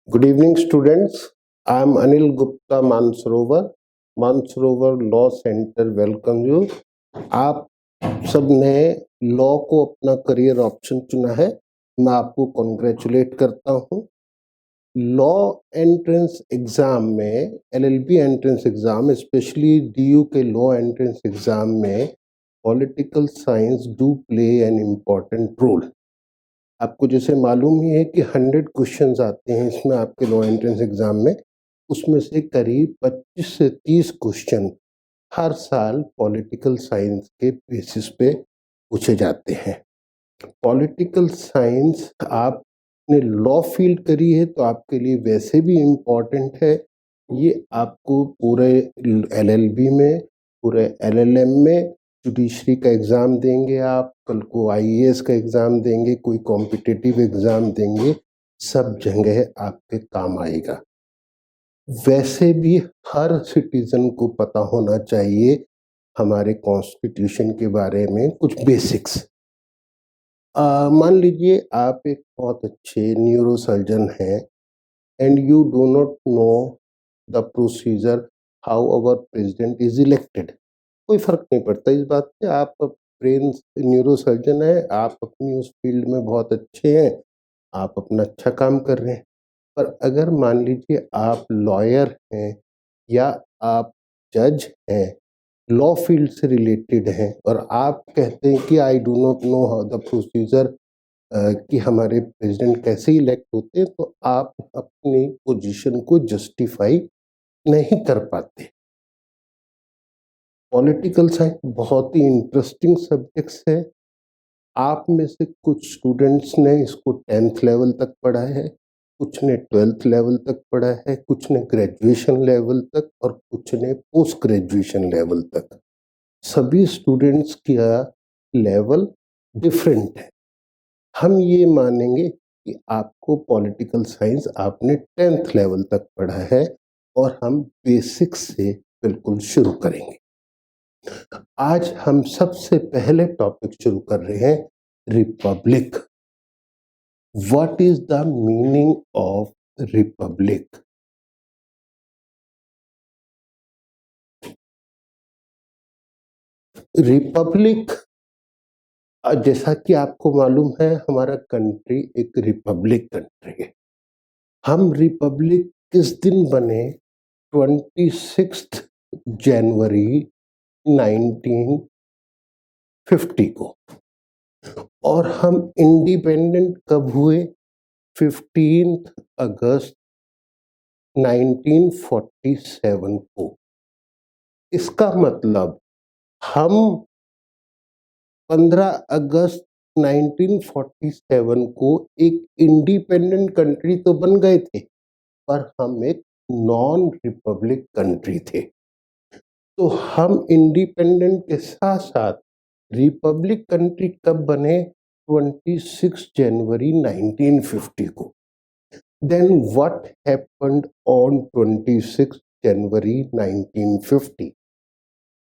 Good evening, students. I am Anil Gupta Mansarovar. Mansarovar law centre welcome you. आप सब ने law को अपना करियर ऑप्शन चुना है, मैं आपको कॉन्ग्रेचुलेट करता हूँ। लॉ एंट्रेंस एग्जाम में, LLB entrance exam, specially DU के लॉ एंट्रेंस एग्जाम में political science do play an important role. आपको जैसे मालूम ही है कि 100 क्वेश्चंस आते हैं इसमें आपके लॉ एंट्रेंस एग्जाम में, उसमें से करीब 25 से 30 क्वेश्चन हर साल पॉलिटिकल साइंस के बेसिस पे पूछे जाते हैं। पॉलिटिकल साइंस आपने लॉ फील्ड करी है तो आपके लिए वैसे भी इम्पोर्टेंट है। ये आपको पूरे एलएलबी में, पूरे एलएलएम में, जुडिशरी का एग्ज़ाम देंगे आप, कल को आईएएस का एग्ज़ाम देंगे, कोई कॉम्पिटिटिव एग्ज़ाम देंगे, सब जगह आपके काम आएगा। वैसे भी हर सिटीज़न को पता होना चाहिए हमारे कॉन्स्टिट्यूशन के बारे में कुछ बेसिक्स। मान लीजिए आप एक बहुत अच्छे न्यूरोसर्जन हैं and you do not know the procedure how our president is elected. कोई फर्क नहीं पड़ता इस बात से, आप ब्रेन न्यूरोसर्जन है, आप अपनी उस फील्ड में बहुत अच्छे हैं, आप अपना अच्छा काम कर रहे हैं। पर अगर मान लीजिए आप लॉयर हैं या आप जज हैं, लॉ फील्ड से रिलेटेड हैं, और आप कहते हैं कि I do not know how the procedure कि हमारे प्रेसिडेंट कैसे इलेक्ट होते हैं, तो आप अपनी पोजीशन को जस्टिफाई नहीं कर पाते। पॉलिटिकल साइंस बहुत ही इंटरेस्टिंग सब्जेक्ट्स है। आप में से कुछ स्टूडेंट्स ने इसको 10th लेवल तक पढ़ा है, कुछ ने 12th लेवल तक पढ़ा है, कुछ ने ग्रेजुएशन लेवल तक, और कुछ ने पोस्ट ग्रेजुएशन लेवल तक। सभी स्टूडेंट्स का लेवल डिफरेंट है। हम ये मानेंगे कि आपको पॉलिटिकल साइंस आपने 10th लेवल तक पढ़ा है, और हम बेसिक्स से बिल्कुल शुरू करेंगे। आज हम सबसे पहले टॉपिक शुरू कर रहे हैं, Republic. What is the meaning of Republic? Republic, जैसा कि आपको मालूम है, हमारा कंट्री एक रिपब्लिक कंट्री है। हम रिपब्लिक किस दिन बने? 26 जनवरी 1950 को। और हम इंडिपेंडेंट कब हुए? 15 अगस्त 1947 को। इसका मतलब हम 15 अगस्त 1947 को एक इंडिपेंडेंट कंट्री तो बन गए थे, पर हम एक नॉन रिपब्लिक कंट्री थे। तो हम इंडिपेंडेंट के साथ साथ रिपब्लिक कंट्री कब बने? 26 जनवरी 1950 को। देन व्हाट हैपेंड ऑन 26 जनवरी 1950?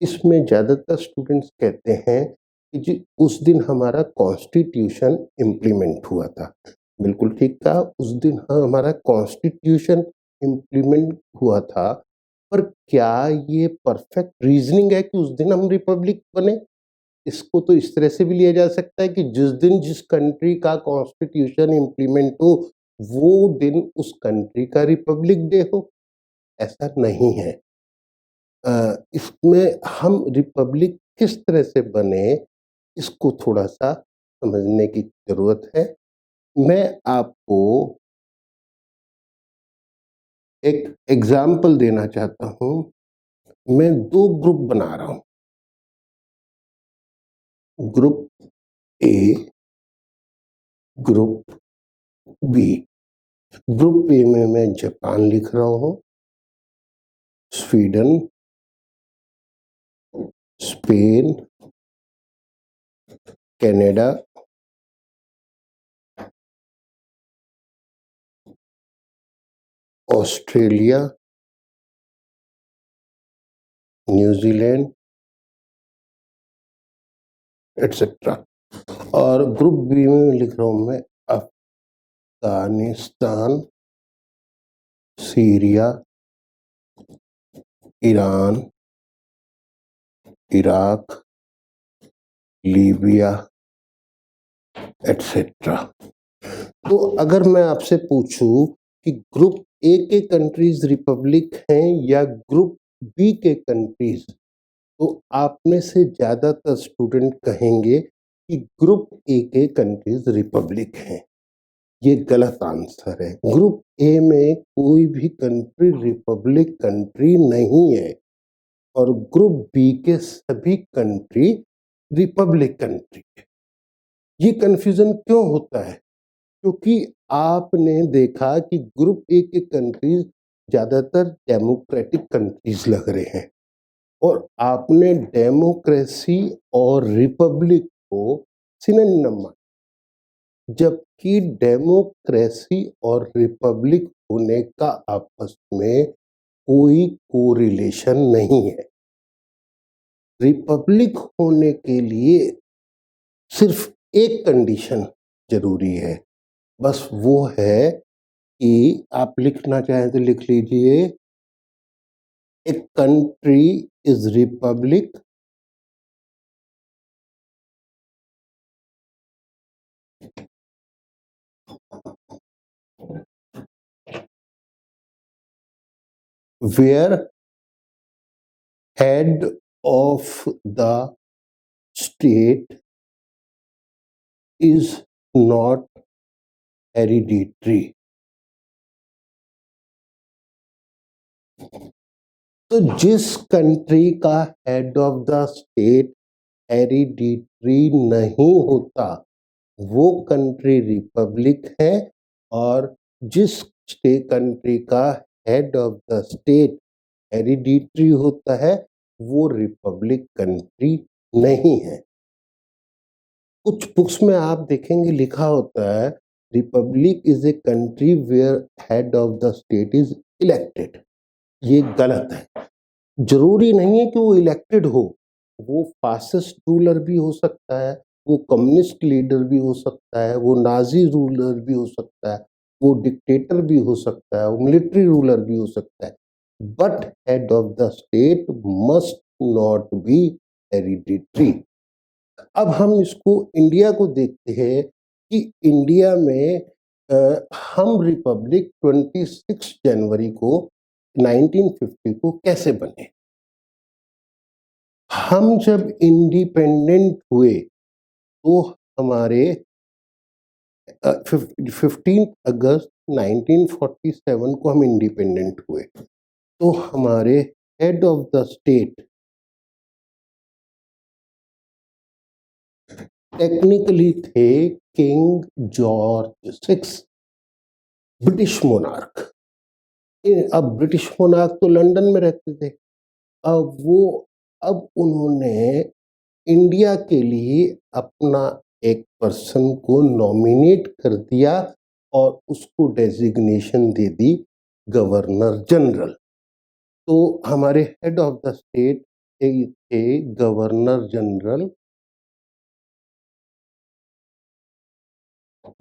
इसमें ज़्यादातर स्टूडेंट्स कहते हैं कि जी उस दिन हमारा कॉन्स्टिट्यूशन इम्प्लीमेंट हुआ था। बिल्कुल ठीक था, उस दिन हमारा कॉन्स्टिट्यूशन इम्प्लीमेंट हुआ था। पर क्या ये परफेक्ट रीजनिंग है कि उस दिन हम रिपब्लिक बने? इसको तो इस तरह से भी लिया जा सकता है कि जिस दिन जिस कंट्री का कॉन्स्टिट्यूशन इम्प्लीमेंट हो, वो दिन उस कंट्री का रिपब्लिक डे हो। ऐसा नहीं है। इसमें हम रिपब्लिक किस तरह से बने, इसको थोड़ा-सा समझने की ज़रूरत है। मैं आपको एक एग्ज़ाम्पल देना चाहता हूँ। मैं 2 ग्रुप बना रहा हूँ। Group A, group B. Group A में मैं जापान लिख रहा हूँ, Sweden, Spain, Canada, Australia, New Zealand, etcetera. और ग्रुप बी में लिख रहा हूँ मैं Afghanistan, Syria, Iran, Iraq, Libya etcetera. तो अगर मैं आपसे पूछूं कि ग्रुप ए के कंट्रीज रिपब्लिक हैं या ग्रुप बी के कंट्रीज, तो आप में से ज्यादातर स्टूडेंट कहेंगे कि ग्रुप ए के कंट्रीज रिपब्लिक हैं। ये गलत आंसर है। ग्रुप ए में कोई भी कंट्री रिपब्लिक कंट्री नहीं है और ग्रुप बी के सभी कंट्री रिपब्लिक कंट्री है। ये कंफ्यूजन क्यों होता है? क्योंकि आपने देखा कि ग्रुप ए के कंट्रीज ज्यादातर डेमोक्रेटिक कंट्रीज लग रहे हैं और आपने डेमोक्रेसी और रिपब्लिक को सिनोनिम माना, जबकि डेमोक्रेसी और रिपब्लिक होने का आपस में कोई कोरिलेशन नहीं है। रिपब्लिक होने के लिए सिर्फ एक कंडीशन जरूरी है, बस वो है कि आप लिखना चाहें तो लिख लीजिए, a country is Republic where head of the state is not hereditary। तो जिस कंट्री का head of the state hereditary नहीं होता वो कंट्री रिपब्लिक है, और जिस कंट्री का head of the state hereditary होता है वो रिपब्लिक कंट्री नहीं है। कुछ बुक्स में आप देखेंगे लिखा होता है republic is a country where head of the state is elected. ये गलत है। जरूरी नहीं है कि वो इलेक्टेड हो, वो फासिस्ट रूलर भी हो सकता है, वो कम्युनिस्ट लीडर भी हो सकता है, वो नाजी रूलर भी हो सकता है, वो डिक्टेटर भी हो सकता है, वो मिलिट्री रूलर भी हो सकता है, but head of the state must not be hereditary. अब हम इसको इंडिया को देखते हैं कि इंडिया में हम रिपब्लिक 26 जनवरी को 1950 को कैसे बने। हम जब इंडिपेंडेंट हुए तो हमारे 15 अगस्त 1947 को हम इंडिपेंडेंट हुए, तो हमारे head of the state technically थे किंग जॉर्ज 6, ब्रिटिश मोनार्क। अब ब्रिटिश मोनार्क तो लंदन में रहते थे। अब उन्होंने इंडिया के लिए अपना एक पर्सन को नॉमिनेट कर दिया और उसको डेजिग्नेशन दे दी गवर्नर जनरल। तो हमारे हेड ऑफ द स्टेट थे गवर्नर जनरल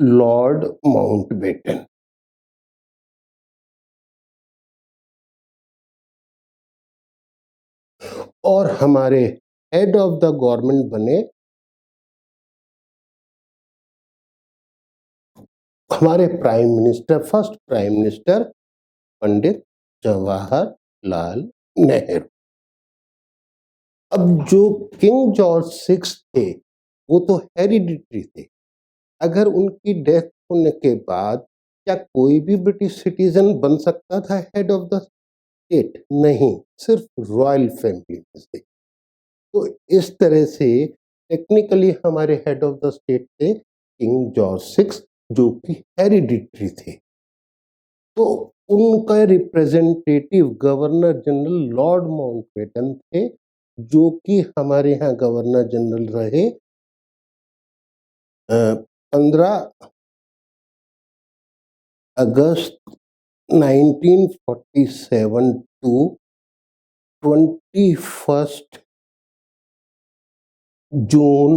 लॉर्ड माउंटबेटन। और हमारे हेड ऑफ द गवर्नमेंट बने हमारे prime minister, first prime minister Pandit Jawaharlal Nehru. अब जो किंग जॉर्ज 6 थे वो तो हेरिडिटरी थे। अगर उनकी डेथ होने के बाद क्या कोई भी ब्रिटिश सिटीजन बन सकता था हेड ऑफ द स्टेट? नहीं, सिर्फ रॉयल फैमिली में से। तो इस तरह से टेक्निकली हमारे हेड ऑफ द स्टेट थे किंग जॉर्ज 6 जो कि हेरिडिटरी थे। तो उनका representative governor general lord Mountbatten थे जो कि हमारे यहाँ गवर्नर जनरल रहे 15 अगस्त 1947 टू 21 जून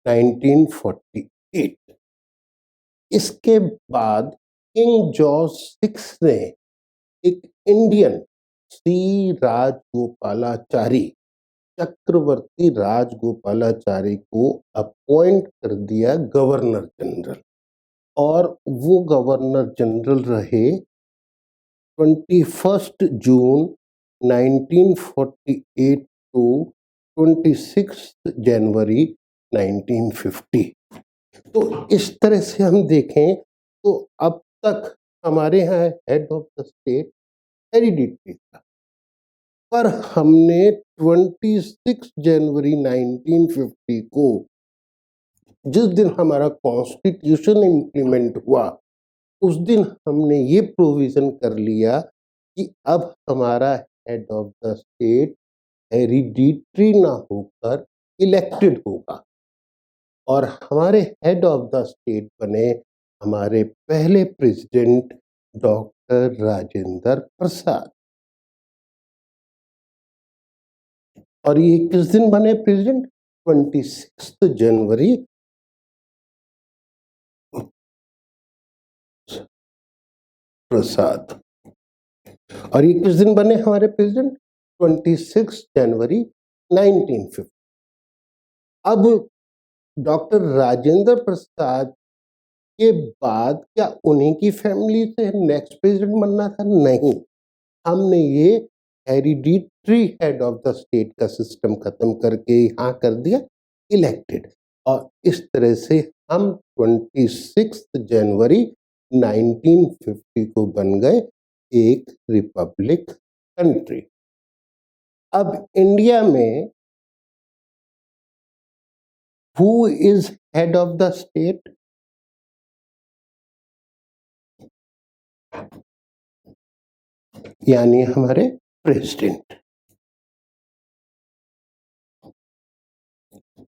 1948। इसके बाद किंग जॉर्ज 6 ने एक इंडियन सी राजगोपालाचारी, चक्रवर्ती राजगोपालाचारी को अपॉइंट कर दिया गवर्नर जनरल, और वो गवर्नर जनरल रहे 21 जून 1948 टू 26 जनवरी 1950। तो इस तरह से हम देखें तो अब तक हमारे यहाँ head of the state hereditary था, पर हमने 26 जनवरी 1950 को, जिस दिन हमारा कॉन्स्टिट्यूशन इम्प्लीमेंट हुआ, उस दिन हमने ये प्रोविजन कर लिया कि अब हमारा head of the state hereditary ना होकर इलेक्टेड होगा, और हमारे हेड ऑफ द स्टेट बने हमारे पहले प्रेसिडेंट डॉक्टर राजेंद्र प्रसाद। और ये किस दिन बने प्रेसिडेंट? 26 जनवरी प्रसाद। और ये किस दिन बने हमारे प्रेसिडेंट? 26 जनवरी 1950। अब डॉक्टर राजेंद्र प्रसाद के बाद क्या उन्हीं की फैमिली से नेक्स्ट प्रेसिडेंट बनना था? नहीं, हमने ये hereditary head of the state का सिस्टम खत्म करके यहाँ कर दिया इलेक्टेड, और इस तरह से हम 26 जनवरी 1950 को बन गए एक रिपब्लिक कंट्री। अब इंडिया में who is head of the state? यानी हमारे president.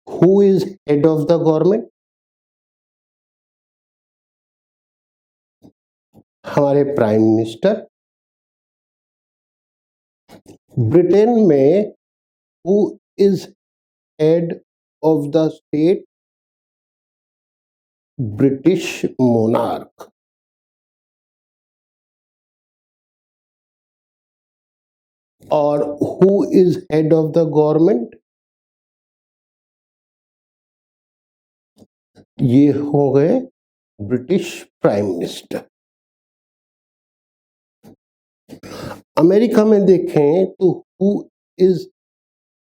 Who is head of the government? हमारे प्राइम मिनिस्टर। ब्रिटेन में who is head of the state? British monarch. और who is head of the government? ये हो गए British prime minister. America में देखें तो who is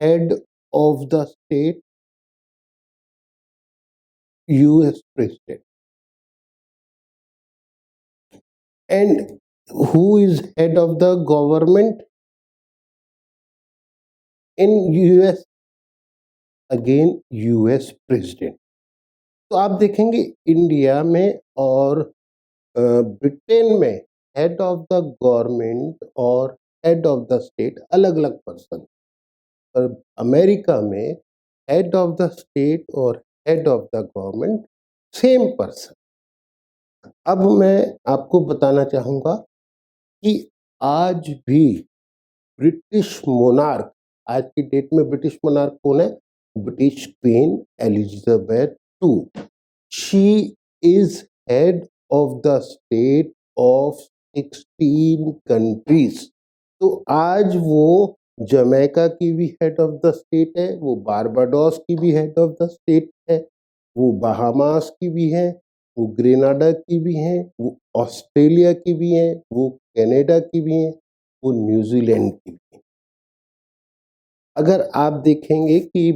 head of the state? US president. And who is head of the government in US? Again US president. तो आप देखेंगे इंडिया में और ब्रिटेन में हेड ऑफ द गवर्नमेंट और हेड ऑफ द स्टेट अलग अलग पर्सन, पर अमेरिका में हेड ऑफ द स्टेट और head of the government same person. अब मैं आपको बताना चाहूँगा कि आज भी ब्रिटिश मोनार्क, आज की डेट में ब्रिटिश मोनार्क कौन है? British queen Elizabeth two. She is head of the state of 16 countries. तो आज वो जमैका की भी हेड ऑफ द स्टेट है, वो बारबाडोस की भी हेड ऑफ द स्टेट है, वो बहामास की भी है, वो ग्रेनाडा की भी है, वो ऑस्ट्रेलिया की भी है, वो कनाडा की भी है, वो न्यूजीलैंड की भी है। अगर आप देखेंगे कि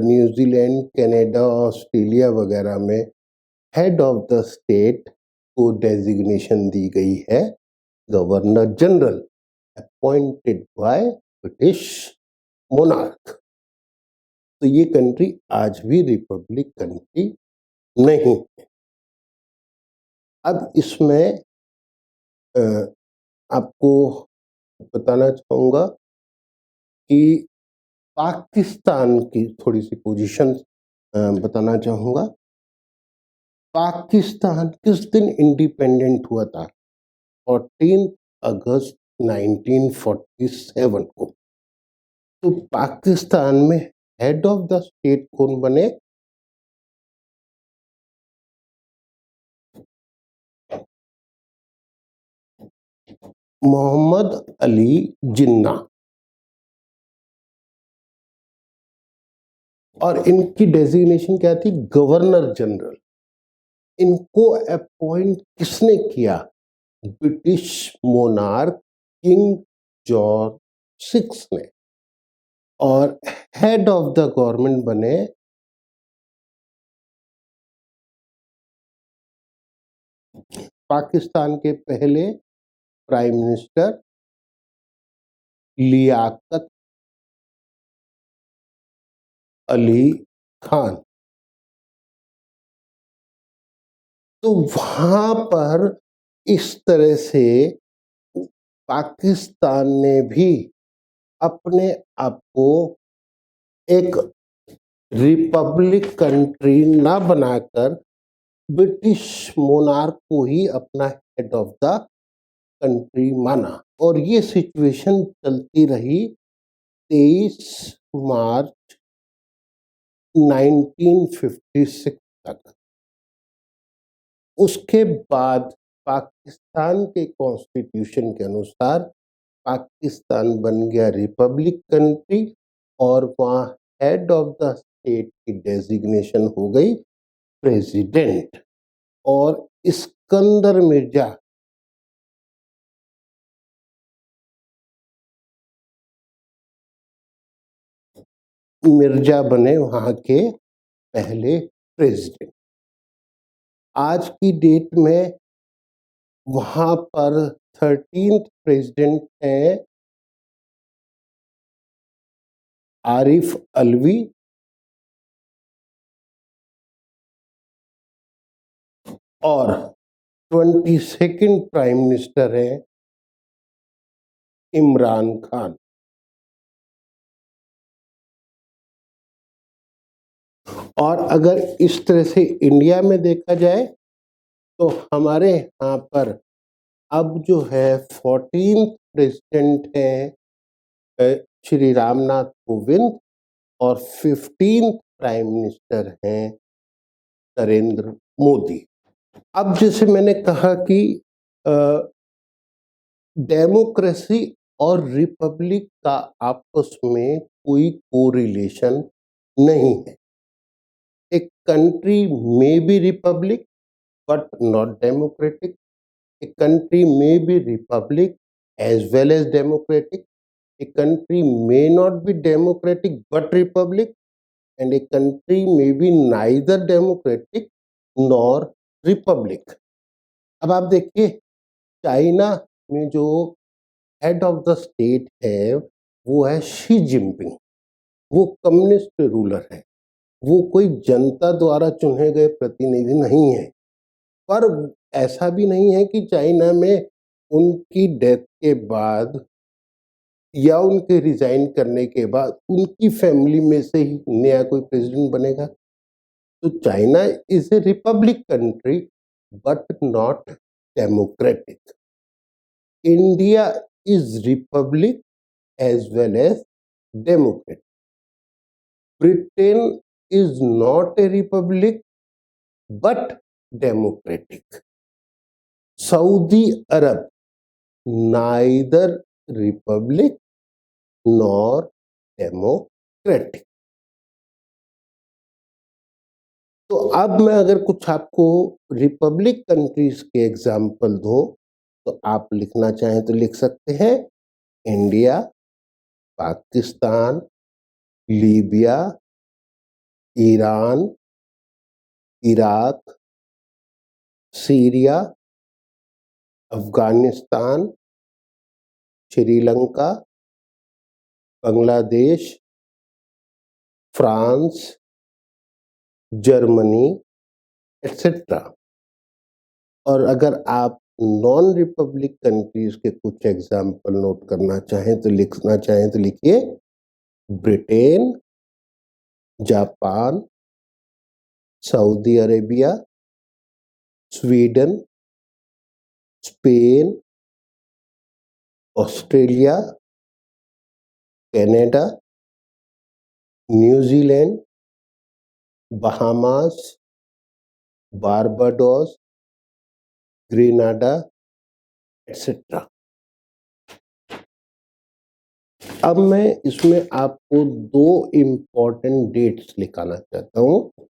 न्यूजीलैंड, कनाडा, ऑस्ट्रेलिया वगैरह में हेड ऑफ द स्टेट को डेजिग्नेशन दी गई है governor general appointed by British monarch. तो ये कंट्री आज भी रिपब्लिक कंट्री नहीं है। अब इसमें आपको बताना चाहूँगा कि पाकिस्तान की थोड़ी सी पोजीशन बताना चाहूँगा। पाकिस्तान किस दिन इंडिपेंडेंट हुआ था? 14 अगस्त 1947 को। तो पाकिस्तान में हेड ऑफ द स्टेट कौन बने? मोहम्मद अली जिन्ना, और इनकी डेजिग्नेशन क्या थी? Governor general. इनको अपॉइंट किसने किया? British monarch king George six ने। और हेड ऑफ द गवर्नमेंट बने पाकिस्तान के पहले प्राइम मिनिस्टर लियाकत अली खान। तो वहां पर इस तरह से पाकिस्तान ने भी अपने आप को एक रिपब्लिक कंट्री ना बनाकर ब्रिटिश मोनार्क को ही अपना हेड ऑफ द कंट्री माना। और ये सिचुएशन चलती रही 23 मार्च 1956 तक। उसके बाद पाकिस्तान के कॉन्स्टिट्यूशन के अनुसार पाकिस्तान बन गया रिपब्लिक कंट्री, और वहाँ हेड ऑफ द स्टेट की डेजिग्नेशन हो गई प्रेसिडेंट। और इस्कंदर मिर्जा बने वहाँ के पहले प्रेसिडेंट। आज की डेट में वहाँ पर 13th प्रेसिडेंट हैं आरिफ अलवी, और 22nd प्राइम मिनिस्टर हैं इमरान खान। और अगर इस तरह से इंडिया में देखा जाए तो हमारे यहाँ पर अब जो है 14th प्रेसिडेंट हैं श्री रामनाथ कोविंद, और 15th प्राइम मिनिस्टर हैं नरेंद्र मोदी। अब जैसे मैंने कहा कि डेमोक्रेसी और रिपब्लिक का आपस में कोई कोरिलेशन नहीं है। एक country may be Republic but not democratic. A country may be republic as well as democratic. A country may not be democratic but republic, and a country may be neither democratic nor republic. अब आप देखिए China में जो head of the state है वो है Xi Jinping. वो communist ruler है, वो कोई जनता द्वारा चुने गए प्रतिनिधि नहीं है। पर ऐसा भी नहीं है कि चाइना में उनकी डेथ के बाद या उनके रिजाइन करने के बाद उनकी फैमिली में से ही नया कोई प्रेसिडेंट बनेगा। तो China is a republic country but not democratic. India is republic as well as democratic. Britain is not a republic but democratic. Saudi Arab neither republic nor democratic। तो अब मैं अगर कुछ आपको रिपब्लिक कंट्रीज के example दूं तो आप लिखना चाहें तो लिख सकते हैं India, Pakistan, Libya, Iran, Iraq, Syria, Afghanistan, Sri Lanka, Bangladesh, France, Germany etcetera. और अगर आप नॉन रिपब्लिक कंट्रीज के कुछ एग्जाम्पल नोट करना चाहें तो लिखिए Britain, Japan, Saudi Arabia, Sweden, Spain, Australia, Canada, New Zealand, Bahamas, Barbados, Grenada etcetera. अब मैं इसमें आपको दो इम्पोर्टेंट डेट्स लिखाना चाहता हूं।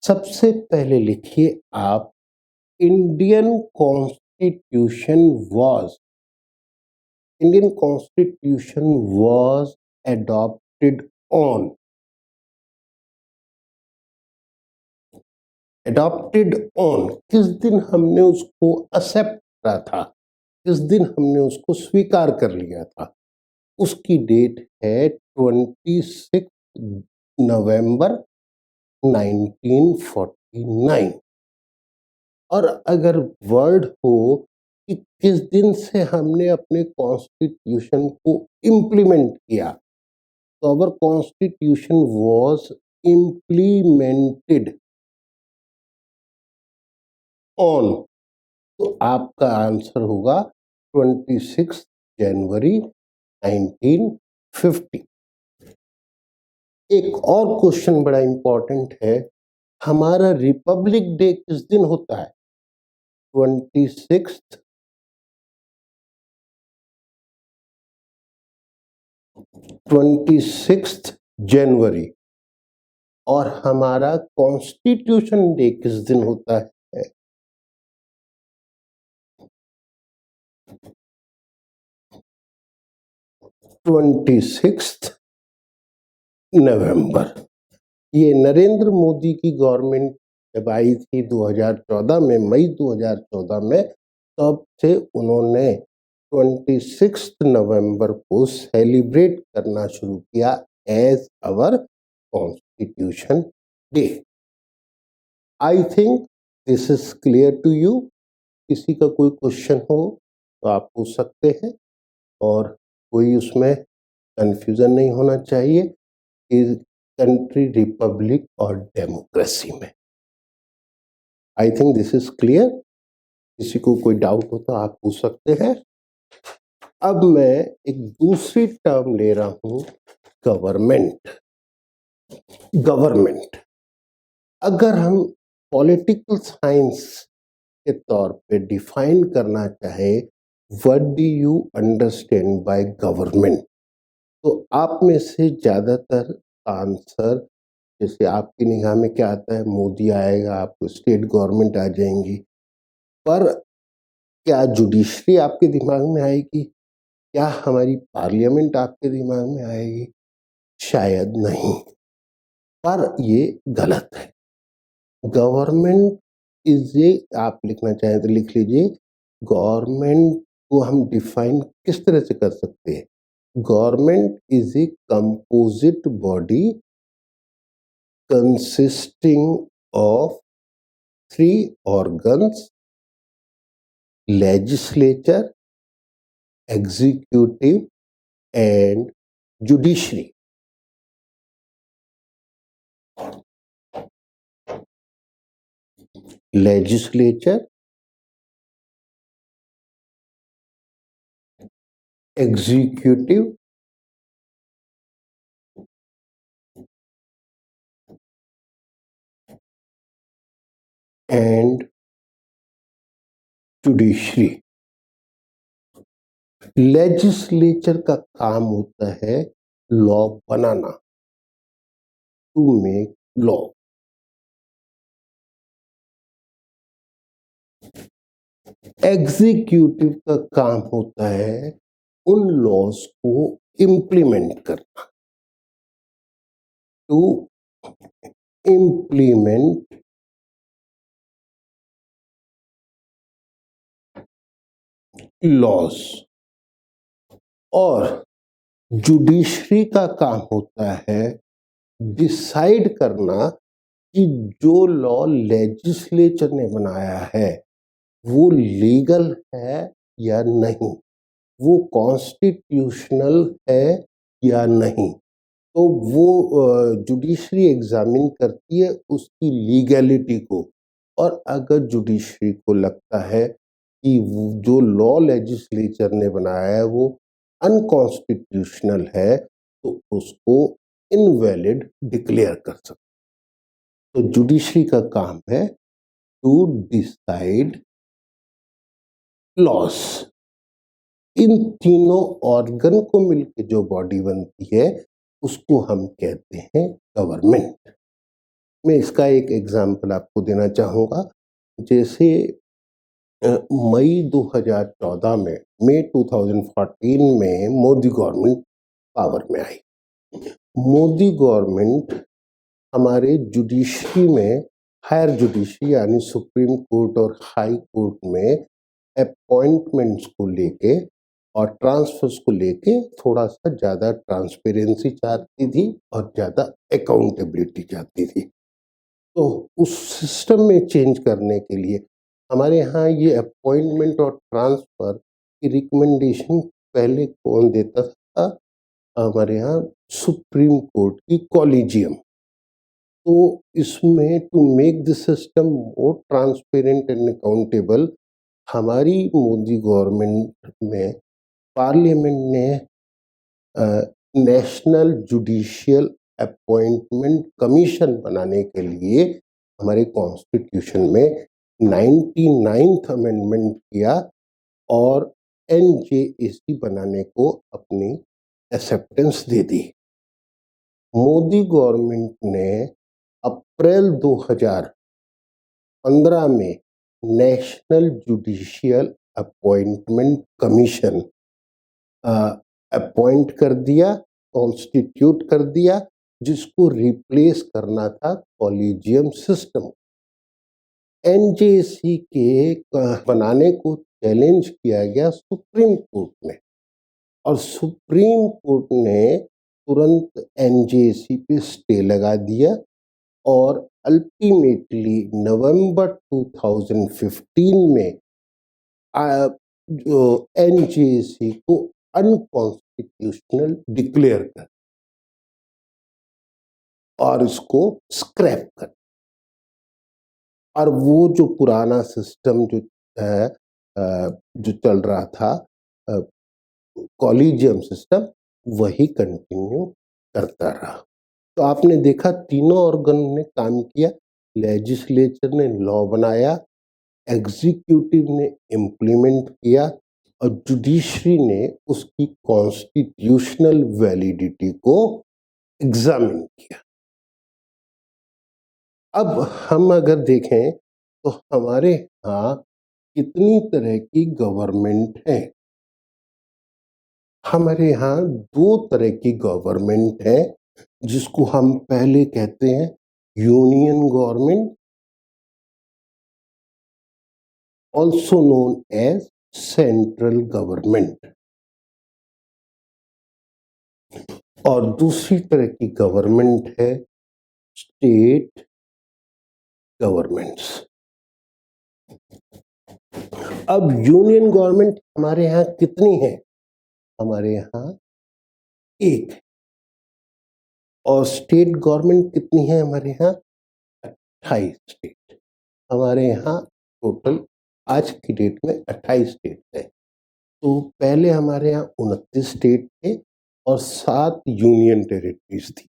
सबसे पहले लिखिए आप, Indian constitution was adopted on किस दिन हमने उसको एक्सेप्ट करा था, किस दिन हमने उसको स्वीकार कर लिया था, उसकी डेट है 26 नवंबर 1949। और अगर वर्ड हो कि किस दिन से हमने अपने कॉन्स्टिट्यूशन को इम्प्लीमेंट किया, तो our constitution was implemented on, तो आपका आंसर होगा 26 जनवरी 1950। एक और क्वेश्चन बड़ा इंपॉर्टेंट है, हमारा रिपब्लिक डे किस दिन होता है? 26 जनवरी। और हमारा कॉन्स्टिट्यूशन डे किस दिन होता है? 26 नवंबर। ये नरेंद्र मोदी की गवर्नमेंट जब आई थी 2014 में, मई 2014 में, तब से उन्होंने 26 नवंबर को सेलिब्रेट करना शुरू किया as our constitution day. I think this is clear to you. किसी का कोई क्वेश्चन हो तो आप पूछ सकते हैं, और कोई उसमें कंफ्यूजन नहीं होना चाहिए कि कंट्री रिपब्लिक और डेमोक्रेसी में। आई थिंक दिस इज क्लियर। किसी को कोई डाउट हो तो आप पूछ सकते हैं। अब मैं एक दूसरी टर्म ले रहा हूं, गवर्नमेंट। गवर्नमेंट अगर हम पॉलिटिकल साइंस के तौर पे डिफाइन करना चाहे, what do you understand by government, तो आप में से ज्यादातर आंसर, जैसे आपकी निगाह में क्या आता है, मोदी आएगा, आपको स्टेट गवर्नमेंट आ जाएंगी। पर क्या जुडिशरी आपके दिमाग में आएगी? क्या हमारी पार्लियामेंट आपके दिमाग में आएगी? शायद नहीं। पर ये गलत है। गवर्नमेंट इज ए, आप लिखना चाहें तो लिख लीजिए, गवर्नमेंट को हम डिफाइन किस तरह से कर सकते हैं? Government is a composite body consisting of three organs: legislature, executive, and judiciary. Legislature, executive, and judiciary. Legislature का काम होता है लॉ बनाना, टू मेक लॉ। एग्जीक्यूटिव का काम होता है उन लॉज को इम्प्लीमेंट करना, टू इम्प्लीमेंट लॉज। और जुडिशरी का काम होता है डिसाइड करना कि जो लॉ लेजिस्लेचर ने बनाया है वो लीगल है या नहीं, वो कॉन्स्टिट्यूशनल है या नहीं। तो वो जुडिशरी एग्जामिन करती है उसकी लीगैलिटी को। और अगर जुडिशरी को लगता है कि जो लॉ लेजिस्लेचर ने बनाया है वो अनकॉन्स्टिट्यूशनल है, तो उसको इनवैलिड डिक्लेयर कर सकते। तो जुडिशरी का काम है टू डिसाइड लॉस। इन तीनों ऑर्गन को मिलकर जो बॉडी बनती है उसको हम कहते हैं गवर्नमेंट। मैं इसका एक एग्जाम्पल आपको देना चाहूँगा। जैसे मई 2014 में, मई 2014 में मोदी गवर्नमेंट पावर में आई। मोदी गवर्नमेंट हमारे जुडिशरी में, हायर जुडिशरी यानी सुप्रीम कोर्ट और हाई कोर्ट में अपॉइंटमेंट्स को लेके और ट्रांसफर्स को लेके थोड़ा सा ज़्यादा ट्रांसपेरेंसी चाहती थी और ज़्यादा अकाउंटेबिलिटी चाहती थी। तो उस सिस्टम में चेंज करने के लिए हमारे यहाँ ये अपॉइंटमेंट और ट्रांसफ़र की रिकमेंडेशन पहले कौन देता था? हमारे यहाँ सुप्रीम कोर्ट की कॉलेजियम। तो इसमें to make the system more transparent and accountable, हमारी मोदी गवर्नमेंट में पार्लियामेंट ने नेशनल जुडिशियल अपॉइंटमेंट कमीशन बनाने के लिए हमारे कॉन्स्टिट्यूशन में 99th अमेंडमेंट किया और एनजेएसी बनाने को अपनी एक्सेप्टेंस दे दी। मोदी गवर्नमेंट ने अप्रैल 2015 में national judicial appointment commission appoint कर दिया, कॉन्स्टिट्यूट कर दिया, जिसको रिप्लेस करना था कॉलेजियम सिस्टम। एनजेसी के बनाने को चैलेंज किया गया सुप्रीम कोर्ट में और सुप्रीम कोर्ट ने तुरंत एनजेसी पे स्टे लगा दिया और अल्टीमेटली नवंबर 2015 में जो एनजेसी को अनकॉन्स्टिट्यूशनल डिक्लेयर कर और इसको स्क्रैप कर, और वो जो पुराना सिस्टम जो है जो चल रहा था कॉलेजियम सिस्टम, वही कंटिन्यू करता रहा। तो आपने देखा तीनों ऑर्गन ने काम किया। लेजिस्लेचर ने लॉ बनाया, एग्जीक्यूटिव ने इम्प्लीमेंट किया और जुडिशरी ने उसकी कॉन्स्टिट्यूशनल वैलिडिटी को एग्जामिन किया। अब हम अगर देखें तो हमारे यहाँ कितनी तरह की गवर्नमेंट है? हमारे यहाँ दो तरह की गवर्नमेंट है, जिसको हम पहले कहते हैं union government, also known as central government, और दूसरी तरह की गवर्नमेंट है स्टेट गवर्नमेंट्स। अब यूनियन गवर्नमेंट हमारे यहाँ कितनी है? हमारे यहाँ एक है। और स्टेट गवर्नमेंट कितनी है हमारे यहाँ? 28 स्टेट। हमारे यहाँ टोटल आज की डेट में 28 स्टेट है। तो पहले हमारे यहाँ 29 स्टेट थे और 7 यूनियन टेरिटरीज थी।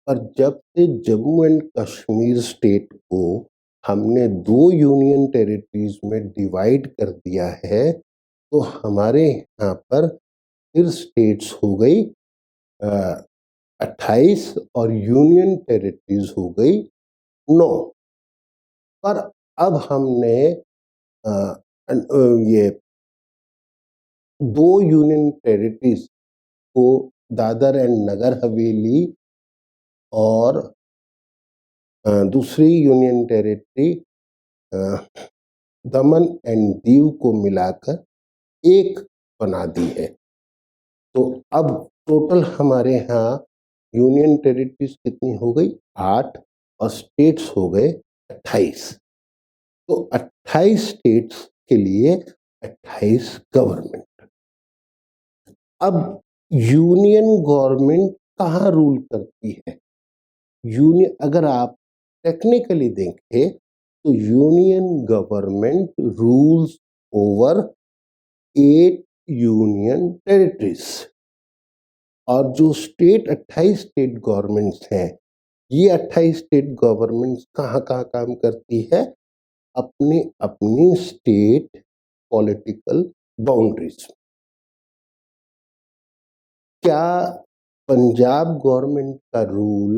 पर जब से जम्मू एंड कश्मीर स्टेट को हमने 2 यूनियन टेरिटरीज में डिवाइड कर दिया है, तो हमारे यहाँ पर फिर स्टेट्स हो गई 28 और यूनियन टेरिटरीज हो गई 9। पर अब हमने ये 2 यूनियन टेरिटरीज को दादर एंड नगर हवेली और दूसरी union territory Daman and Diu को मिलाकर एक बना दी है। तो अब टोटल हमारे यहाँ यूनियन टेरिटरीज कितनी हो गई? 8 और स्टेट्स हो गए 28। तो 28 स्टेट्स के लिए 28 गवर्नमेंट। अब यूनियन गवर्नमेंट कहाँ रूल करती है? यूनियन, अगर आप टेक्निकली देखें तो union government rules over 8 union territories, और जो 28 स्टेट गवर्नमेंट्स हैं, ये 28 स्टेट गवर्नमेंट्स कहाँ कहाँ काम करती है? अपनी अपनी स्टेट पॉलिटिकल बाउंड्रीज। क्या पंजाब गवर्नमेंट का रूल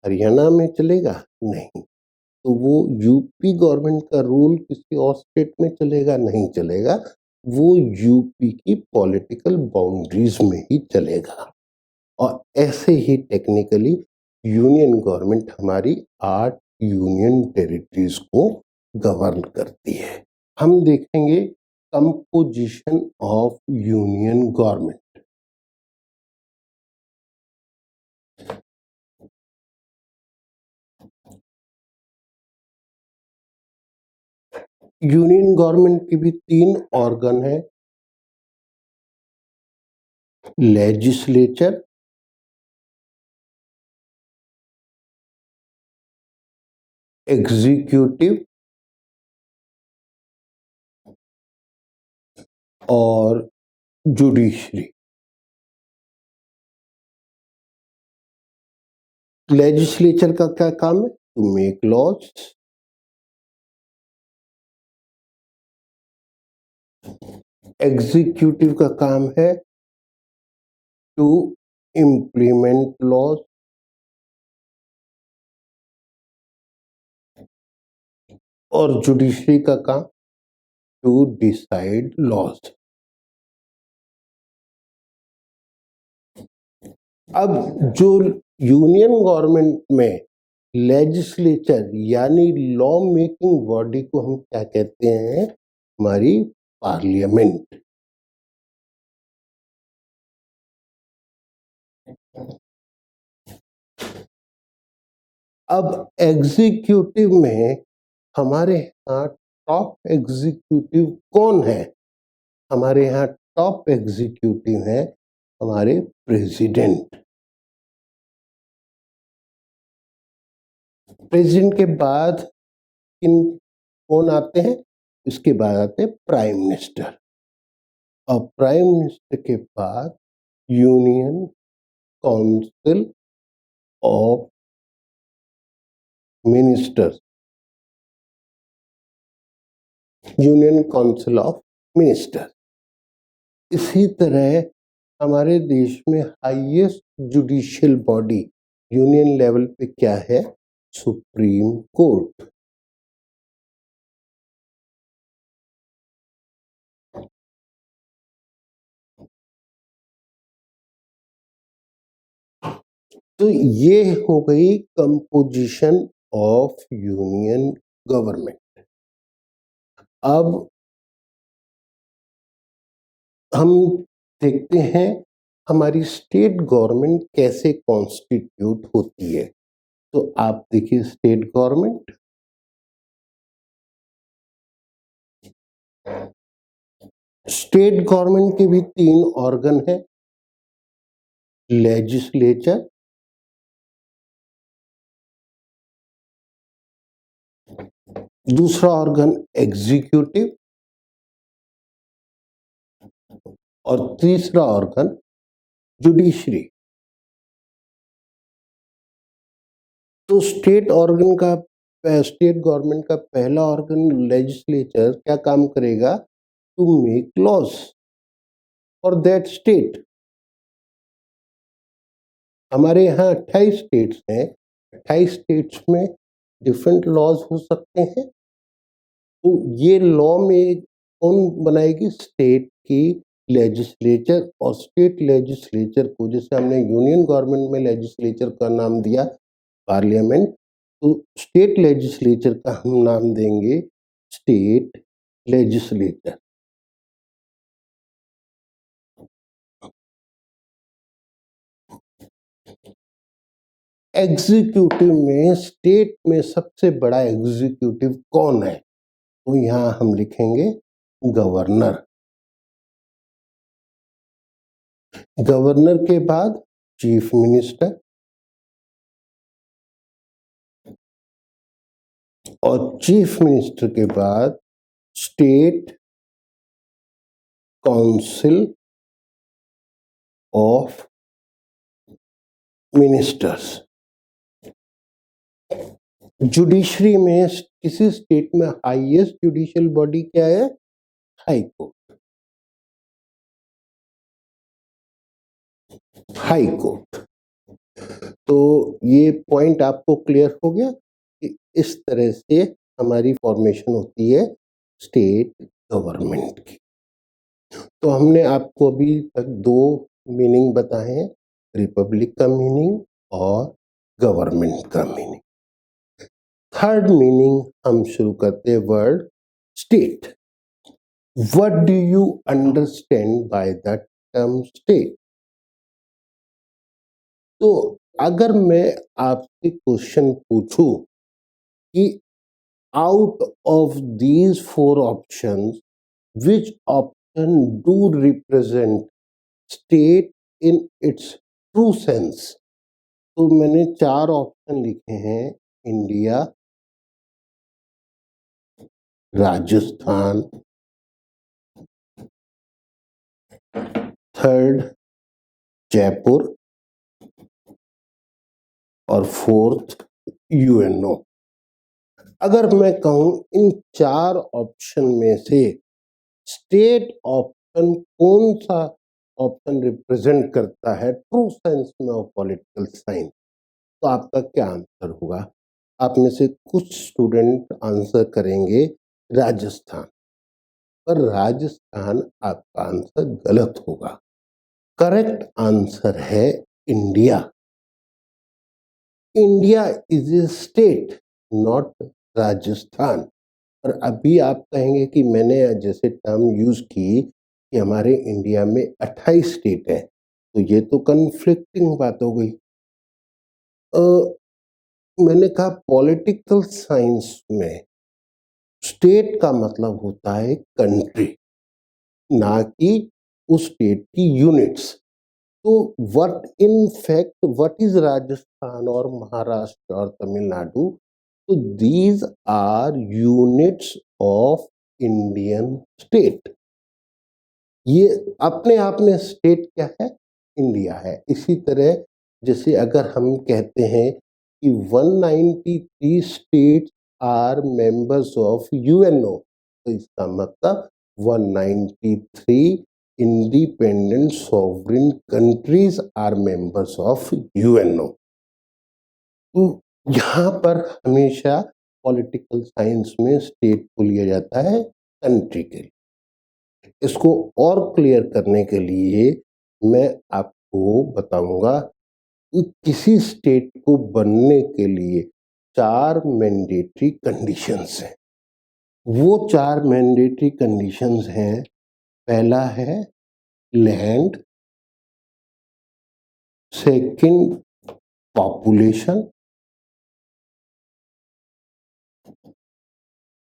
हरियाणा में चलेगा? नहीं। तो वो यूपी गवर्नमेंट का रूल किसी और स्टेट में चलेगा? नहीं चलेगा। वो यूपी की पॉलिटिकल बाउंड्रीज में ही चलेगा। और ऐसे ही टेक्निकली यूनियन गवर्नमेंट हमारी 8 यूनियन टेरिटरीज को गवर्न करती है। हम देखेंगे composition of union government. Union government की भी 3 ऑर्गन है, लेजिस्लेचर, एग्जीक्यूटिव और जुडिशरी। लेजिस्लेचर का क्या काम है? To make laws. एग्जीक्यूटिव का काम है टू इम्प्लीमेंट लॉज। और जुडिशरी का काम टू डिसाइड लॉज। अब जो यूनियन गवर्नमेंट में लेजिस्लेचर यानी लॉ मेकिंग बॉडी को हम क्या कहते हैं? हमारी पार्लियामेंट। अब एग्जीक्यूटिव में हमारे यहाँ टॉप एग्जीक्यूटिव कौन है? हमारे यहाँ टॉप एग्जीक्यूटिव है हमारे प्रेसिडेंट। प्रेसिडेंट के बाद किन कौन आते हैं? इसके बाद आते हैं प्राइम मिनिस्टर। और प्राइम मिनिस्टर के बाद union council of ministers. Union council of minister. इसी तरह हमारे देश में highest judicial body union level पे क्या है? Supreme court. तो ये हो गई कंपोजिशन ऑफ यूनियन गवर्नमेंट। अब हम देखते हैं हमारी स्टेट गवर्नमेंट कैसे कॉन्स्टिट्यूट होती है। तो आप देखिए स्टेट गवर्नमेंट। स्टेट गवर्नमेंट के भी 3 ऑर्गन है, लेजिस्लेचर, दूसरा ऑर्गन एग्जीक्यूटिव और तीसरा ऑर्गन जुडिशरी। तो स्टेट गवर्नमेंट का पहला ऑर्गन लेजिस्लेचर क्या काम करेगा? To make laws for that state. हमारे यहाँ 28 स्टेट्स हैं। 28 स्टेट्स में डिफरेंट लॉज हो सकते हैं। तो ये लॉ में कौन बनाएगी? स्टेट की लेजिस्लेचर। और स्टेट लेजिस्लेचर को, जैसे हमने यूनियन गवर्नमेंट में लेजिस्लेचर का नाम दिया पार्लियामेंट, तो स्टेट लेजिस्लेचर का हम नाम देंगे स्टेट लेजिस्लेचर। एग्जीक्यूटिव में स्टेट में सबसे बड़ा एग्जीक्यूटिव कौन है? तो यहां हम लिखेंगे गवर्नर। गवर्नर के बाद चीफ मिनिस्टर और चीफ मिनिस्टर के बाद state council of ministers. Judiciary में किसी स्टेट में हाईएस्ट जुडिशियल बॉडी क्या है? High court. High court. तो ये पॉइंट आपको क्लियर हो गया कि इस तरह से हमारी फॉर्मेशन होती है स्टेट गवर्नमेंट की। तो हमने आपको अभी तक दो मीनिंग बताए हैं, रिपब्लिक का मीनिंग और गवर्नमेंट का मीनिंग। थर्ड मीनिंग हम शुरू करते हैं word state. What do you understand by the term state? तो अगर मैं आपसे क्वेश्चन पूछूं कि out of these four options, which option do represent state in its true sense? तो मैंने चार ऑप्शन लिखे हैं, इंडिया, राजस्थान, थर्ड जयपुर और फोर्थ यूएनओ। अगर मैं कहूं इन चार ऑप्शन में से स्टेट ऑप्शन कौन सा ऑप्शन रिप्रेजेंट करता है ट्रू सेंस में ऑफ पॉलिटिकल साइंस, तो आपका क्या आंसर होगा? आप में से कुछ स्टूडेंट आंसर करेंगे राजस्थान, पर राजस्थान आपका आंसर गलत होगा। करेक्ट आंसर है India. India is a state, not Rajasthan. और अभी आप कहेंगे कि मैंने जैसे टर्म यूज की कि हमारे इंडिया में 28 स्टेट है, तो ये तो कन्फ्लिक्टिंग बात हो गई। मैंने कहा पॉलिटिकल साइंस में स्टेट का मतलब होता है कंट्री, ना कि उस स्टेट की यूनिट्स। तो what in fact what is Rajasthan और महाराष्ट्र और तमिलनाडु? तो these are units of Indian state. ये अपने आप में स्टेट क्या है? इंडिया है। इसी तरह जैसे अगर हम कहते हैं कि 193 states are members of UNO, तो इसका मतलब 193 independent sovereign countries are members of UNO. तो यहाँ पर हमेशा पॉलिटिकल साइंस में स्टेट को लिया जाता है कंट्री के लिए। इसको और क्लियर करने के लिए मैं आपको बताऊंगा कि किसी स्टेट को बनने के लिए चार मैंडेटरी कंडीशंस हैं। वो चार मैंडेटरी कंडीशंस हैं, पहला है land, second population,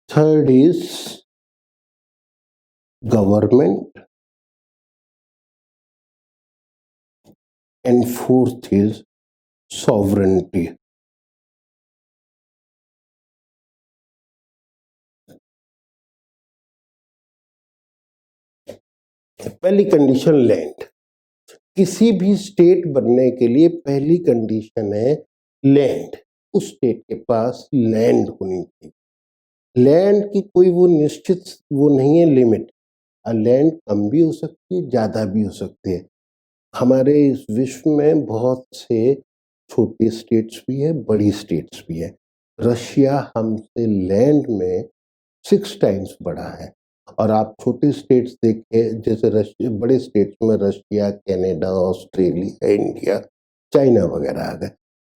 third is government and fourth is sovereignty. पहली कंडीशन लैंड। किसी भी स्टेट बनने के लिए पहली कंडीशन है लैंड। उस स्टेट के पास लैंड होनी चाहिए। लैंड की कोई वो निश्चित वो नहीं है लिमिट। लैंड कम भी हो सकती है, ज़्यादा भी हो सकती है। हमारे इस विश्व में बहुत से छोटे स्टेट्स भी है, बड़ी स्टेट्स भी है। रशिया हमसे लैंड में 6 टाइम्स बड़ा है। और आप छोटे स्टेट्स देखें, जैसे रशिया, बड़े स्टेट्स में Russia, Canada, Australia, India, China वगैरह आ गए।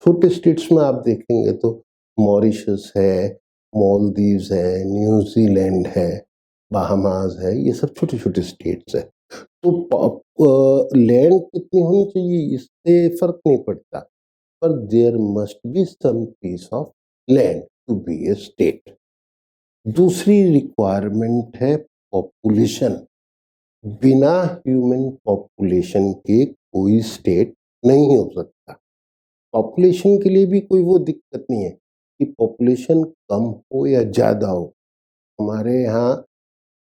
छोटे स्टेट्स में आप देखेंगे तो मॉरिशस है, मालदीव्स है, न्यूजीलैंड है, बाहामास है, ये सब छोटे छोटे स्टेट्स है। तो लैंड कितनी होनी चाहिए इससे फर्क नहीं पड़ता, पर there must be some piece of land to be a state. दूसरी रिक्वायरमेंट है पॉपुलेशन। बिना ह्यूमन पॉपुलेशन के कोई स्टेट नहीं हो सकता। पॉपुलेशन के लिए भी कोई वो दिक्कत नहीं है कि पॉपुलेशन कम हो या ज़्यादा हो। हमारे यहाँ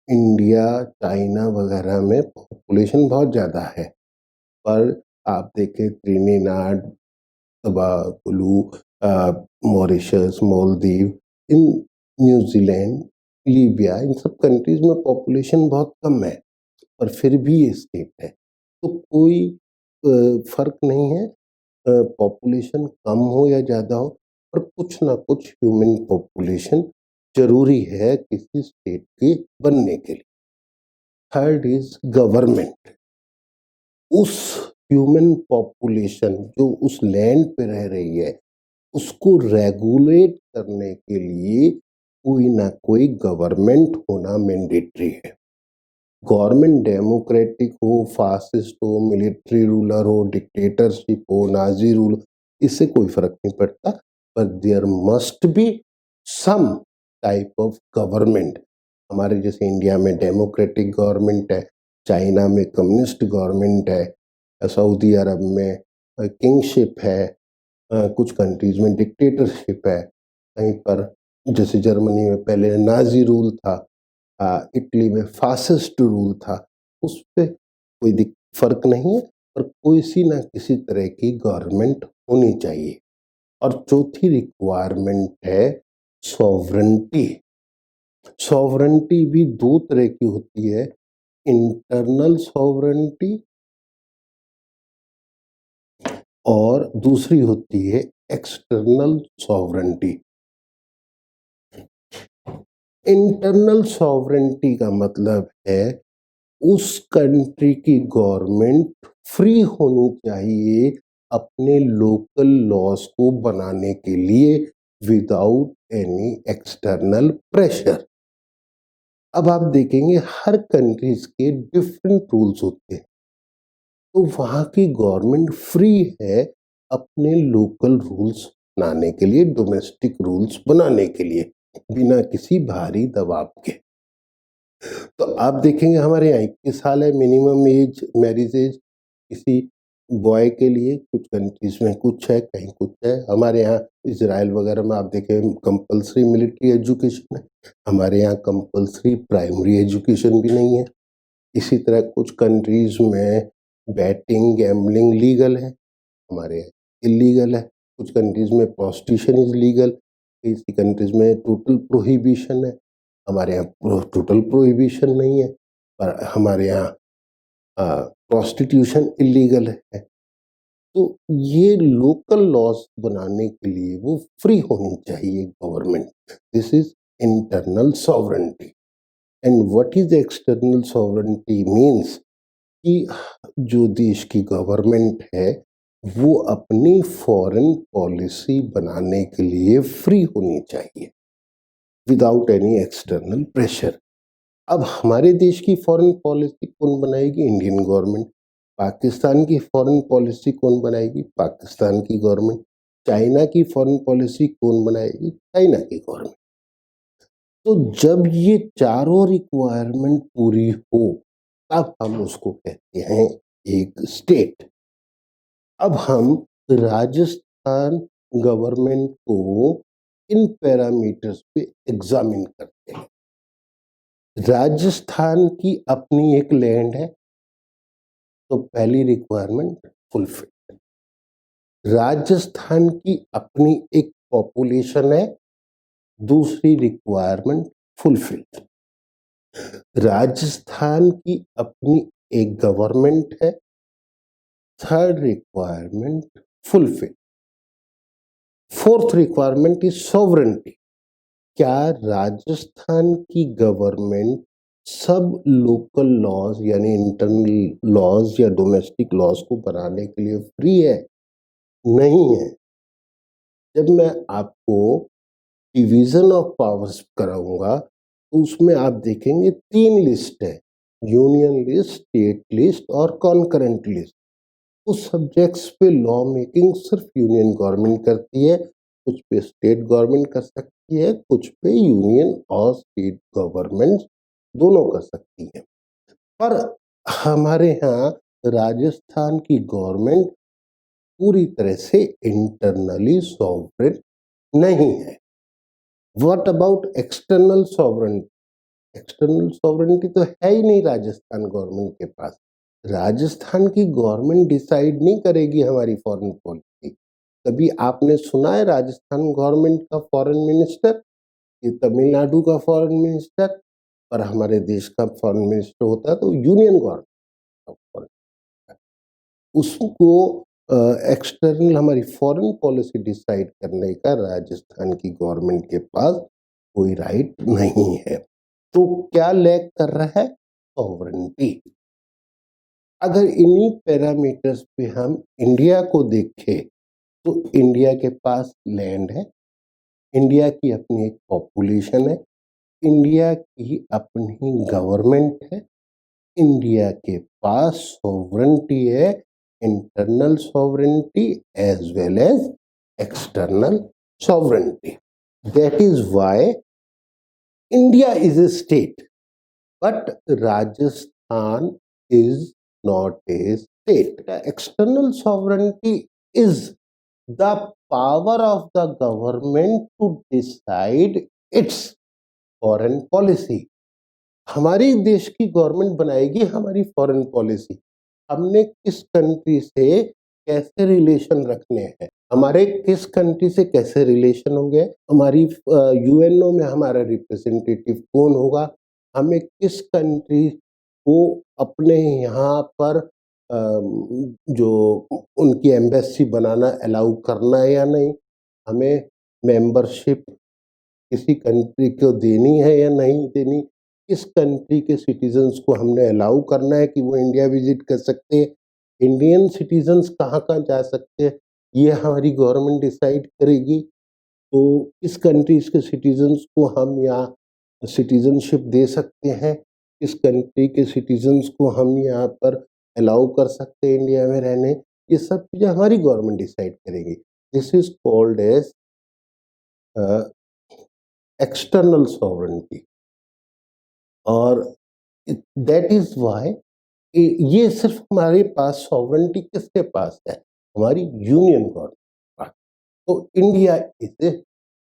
इंडिया, चाइना वगैरह में पॉपुलेशन बहुत ज़्यादा है, पर आप देखें त्रिनिदाद, टोबागो, मॉरिशस, मालदीव, इन न्यूजीलैंड, लीबिया, इन सब कंट्रीज में पॉपुलेशन बहुत कम है, पर फिर भी ये स्टेट है। तो कोई फर्क नहीं है पॉपुलेशन कम हो या ज़्यादा हो, पर कुछ ना कुछ ह्यूमन पॉपुलेशन ज़रूरी है किसी स्टेट के बनने के लिए। Third is government. उस ह्यूमन पॉपुलेशन जो उस लैंड पे रह रही है, उसको रेगुलेट करने के लिए कोई ना कोई गवर्नमेंट होना मैंडेटरी है। गवर्नमेंट डेमोक्रेटिक हो, फासिस्ट हो, मिलिट्री रूलर हो, डिक्टेटरशिप हो, नाजी रूल, इससे कोई फर्क नहीं पड़ता, पर there must be some type of government. हमारे जैसे इंडिया में डेमोक्रेटिक गवर्नमेंट है, चाइना में कम्युनिस्ट गवर्नमेंट है, सऊदी अरब में किंगशिप है, कुछ कंट्रीज में डिक्टेटरशिप है, कहीं पर जैसे जर्मनी में पहले नाजी रूल था, इटली में फासिस्ट रूल था, उस पे कोई फर्क नहीं है, पर किसी ना किसी तरह की गवर्नमेंट होनी चाहिए। और चौथी रिक्वायरमेंट है सॉवरेंटी। सॉवरेंटी भी दो तरह की होती है, इंटरनल सॉवरेंटी और दूसरी होती है एक्सटर्नल सॉवरेंटी। इंटरनल सॉवरेंटी का मतलब है उस कंट्री की गवर्नमेंट फ्री होनी चाहिए अपने लोकल लॉज को बनाने के लिए विदाउट एनी एक्सटर्नल प्रेशर। अब आप देखेंगे हर कंट्रीज के डिफरेंट रूल्स होते हैं, तो वहाँ की गवर्नमेंट फ्री है अपने लोकल रूल्स बनाने के लिए, डोमेस्टिक रूल्स बनाने के लिए, बिना किसी भारी दबाव के। तो आप देखेंगे हमारे यहाँ 21 साल है मिनिमम एज, मैरिज एज किसी बॉय के लिए, कुछ कंट्रीज में कुछ है, कहीं कुछ है। हमारे यहाँ इजराइल वगैरह में आप देखें कंपलसरी मिलिट्री एजुकेशन है, हमारे यहाँ कंपलसरी प्राइमरी एजुकेशन भी नहीं है। इसी तरह कुछ कंट्रीज में बैटिंग गैम्बलिंग लीगल है, हमारे यहाँ इलीगल है। कुछ कंट्रीज में प्रोस्टिट्यूशन इज लीगल, किसी कंट्रीज में टोटल प्रोहिबिशन है, हमारे यहाँ टोटल प्रोहिबिशन नहीं है, पर हमारे यहाँ प्रोस्टिट्यूशन इलीगल है। तो ये लोकल लॉज बनाने के लिए वो फ्री होनी चाहिए government. This is internal sovereignty. And what is external sovereignty means कि जो देश की गवर्नमेंट है वो अपनी फॉरेन पॉलिसी बनाने के लिए फ्री होनी चाहिए विदाउट एनी एक्सटर्नल प्रेशर। अब हमारे देश की फॉरेन पॉलिसी कौन बनाएगी? Indian government. पाकिस्तान की फॉरेन पॉलिसी कौन बनाएगी? पाकिस्तान की गवर्नमेंट। चाइना की फॉरेन पॉलिसी कौन बनाएगी? चाइना की गवर्नमेंट। तो जब ये चारों रिक्वायरमेंट पूरी हो तब हम उसको कहते हैं एक स्टेट। अब हम राजस्थान गवर्नमेंट को इन पैरामीटर्स पे एग्जामिन करते हैं। राजस्थान की अपनी एक लैंड है, तो पहली रिक्वायरमेंट फुलफिल। राजस्थान की अपनी एक पॉपुलेशन है, दूसरी रिक्वायरमेंट फुलफिल। राजस्थान की अपनी एक गवर्नमेंट है, third requirement fulfil. Fourth requirement is sovereignty. क्या राजस्थान की गवर्नमेंट सब लोकल लॉज यानी इंटरनल लॉज या डोमेस्टिक लॉज को बनाने के लिए फ्री है? नहीं है। जब मैं आपको डिवीजन ऑफ पावर्स कराऊंगा तो उसमें आप देखेंगे 3 लिस्ट है, यूनियन लिस्ट, स्टेट लिस्ट और कॉन्करेंट लिस्ट। उस सब्जेक्ट्स पे लॉ मेकिंग सिर्फ यूनियन गवर्नमेंट करती है, कुछ पे स्टेट गवर्नमेंट कर सकती है, कुछ पे यूनियन और स्टेट गवर्नमेंट दोनों कर सकती है। पर हमारे यहाँ राजस्थान की गवर्नमेंट पूरी तरह से इंटरनली सॉवरेन नहीं है। What about external sovereign? External sovereignty तो है ही नहीं राजस्थान गवर्नमेंट के पास। राजस्थान की गवर्नमेंट डिसाइड नहीं करेगी हमारी फॉरेन पॉलिसी। कभी आपने सुना है राजस्थान गवर्नमेंट का फॉरेन मिनिस्टर? ये तमिलनाडु का फॉरेन मिनिस्टर, और हमारे देश का फॉरेन मिनिस्टर होता है तो यूनियन गवर्नमेंट का फॉरेन। उसको एक्सटर्नल हमारी फॉरेन पॉलिसी डिसाइड करने का राजस्थान की गवर्नमेंट के पास कोई राइट नहीं है। तो क्या लैक कर रहा है? सॉवरेनिटी। अगर इन्हीं पैरामीटर्स पे हम इंडिया को देखें तो इंडिया के पास लैंड है, इंडिया की अपनी एक पॉपुलेशन है, इंडिया की अपनी गवर्नमेंट है, इंडिया के पास सॉवरेनिटी है, internal sovereignty as well as external sovereignty. That is why India is a state, but Rajasthan is not a state. External sovereignty is the power of the government to decide its foreign policy. हमारी देश की government बनाएगी हमारी foreign policy. हमने किस country से कैसे relation रखने हैं, हमारे किस कंट्री से कैसे रिलेशन होंगे, हमारी यूएनओ में हमारा रिप्रेजेंटेटिव कौन होगा, हमें किस कंट्री को अपने यहाँ पर जो उनकी एम्बेसी बनाना अलाउ करना है या नहीं, हमें मेंबरशिप किसी कंट्री को देनी है या नहीं देनी, किस कंट्री के सिटीजन्स को हमने अलाउ करना है कि वो इंडिया विजिट कर सकते हैं, इंडियन सिटीजन्स कहाँ-कहाँ जा सकते हैं, ये हमारी गवर्नमेंट डिसाइड करेगी। तो किस कंट्रीज के सिटीजन्स को हम यहाँ सिटीजनशिप दे सकते हैं, किस कंट्री के सिटीजन्स को हम यहाँ पर अलाउ कर सकते हैं इंडिया में रहने, ये सब चीज़ें हमारी गवर्नमेंट डिसाइड करेगी। This is called as external sovereignty. और दैट इज व्हाई ये सिर्फ हमारे पास सॉवरेनिटी किसके पास है? हमारी यूनियन गवर्नमेंट के पास। तो India is a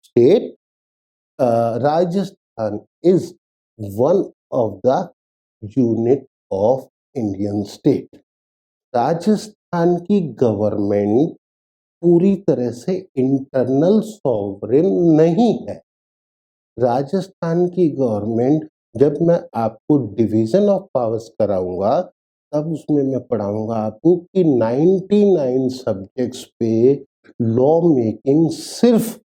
state, Rajasthan is one of the unit of Indian state. Rajasthan की गवर्नमेंट पूरी तरह से इंटरनल सॉवरेन नहीं है। राजस्थान की गवर्नमेंट, जब मैं आपको डिवीजन ऑफ पावर्स कराऊंगा तब उसमें मैं पढ़ाऊंगा आपको कि 99 सब्जेक्ट्स पे लॉ मेकिंग सिर्फ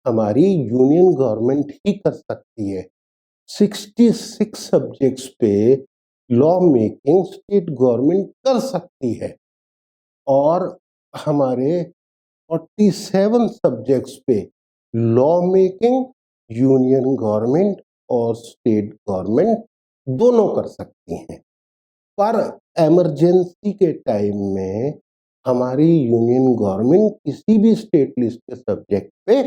हमारी यूनियन गवर्नमेंट ही कर सकती है। 66 सब्जेक्ट्स पे लॉ मेकिंग स्टेट गवर्नमेंट कर सकती है और हमारे 47 सब्जेक्ट्स पे लॉ मेकिंग यूनियन गवर्नमेंट और स्टेट गवर्नमेंट दोनों कर सकती हैं। पर इमरजेंसी के टाइम में हमारी यूनियन गवर्नमेंट किसी भी स्टेट लिस्ट के सब्जेक्ट पे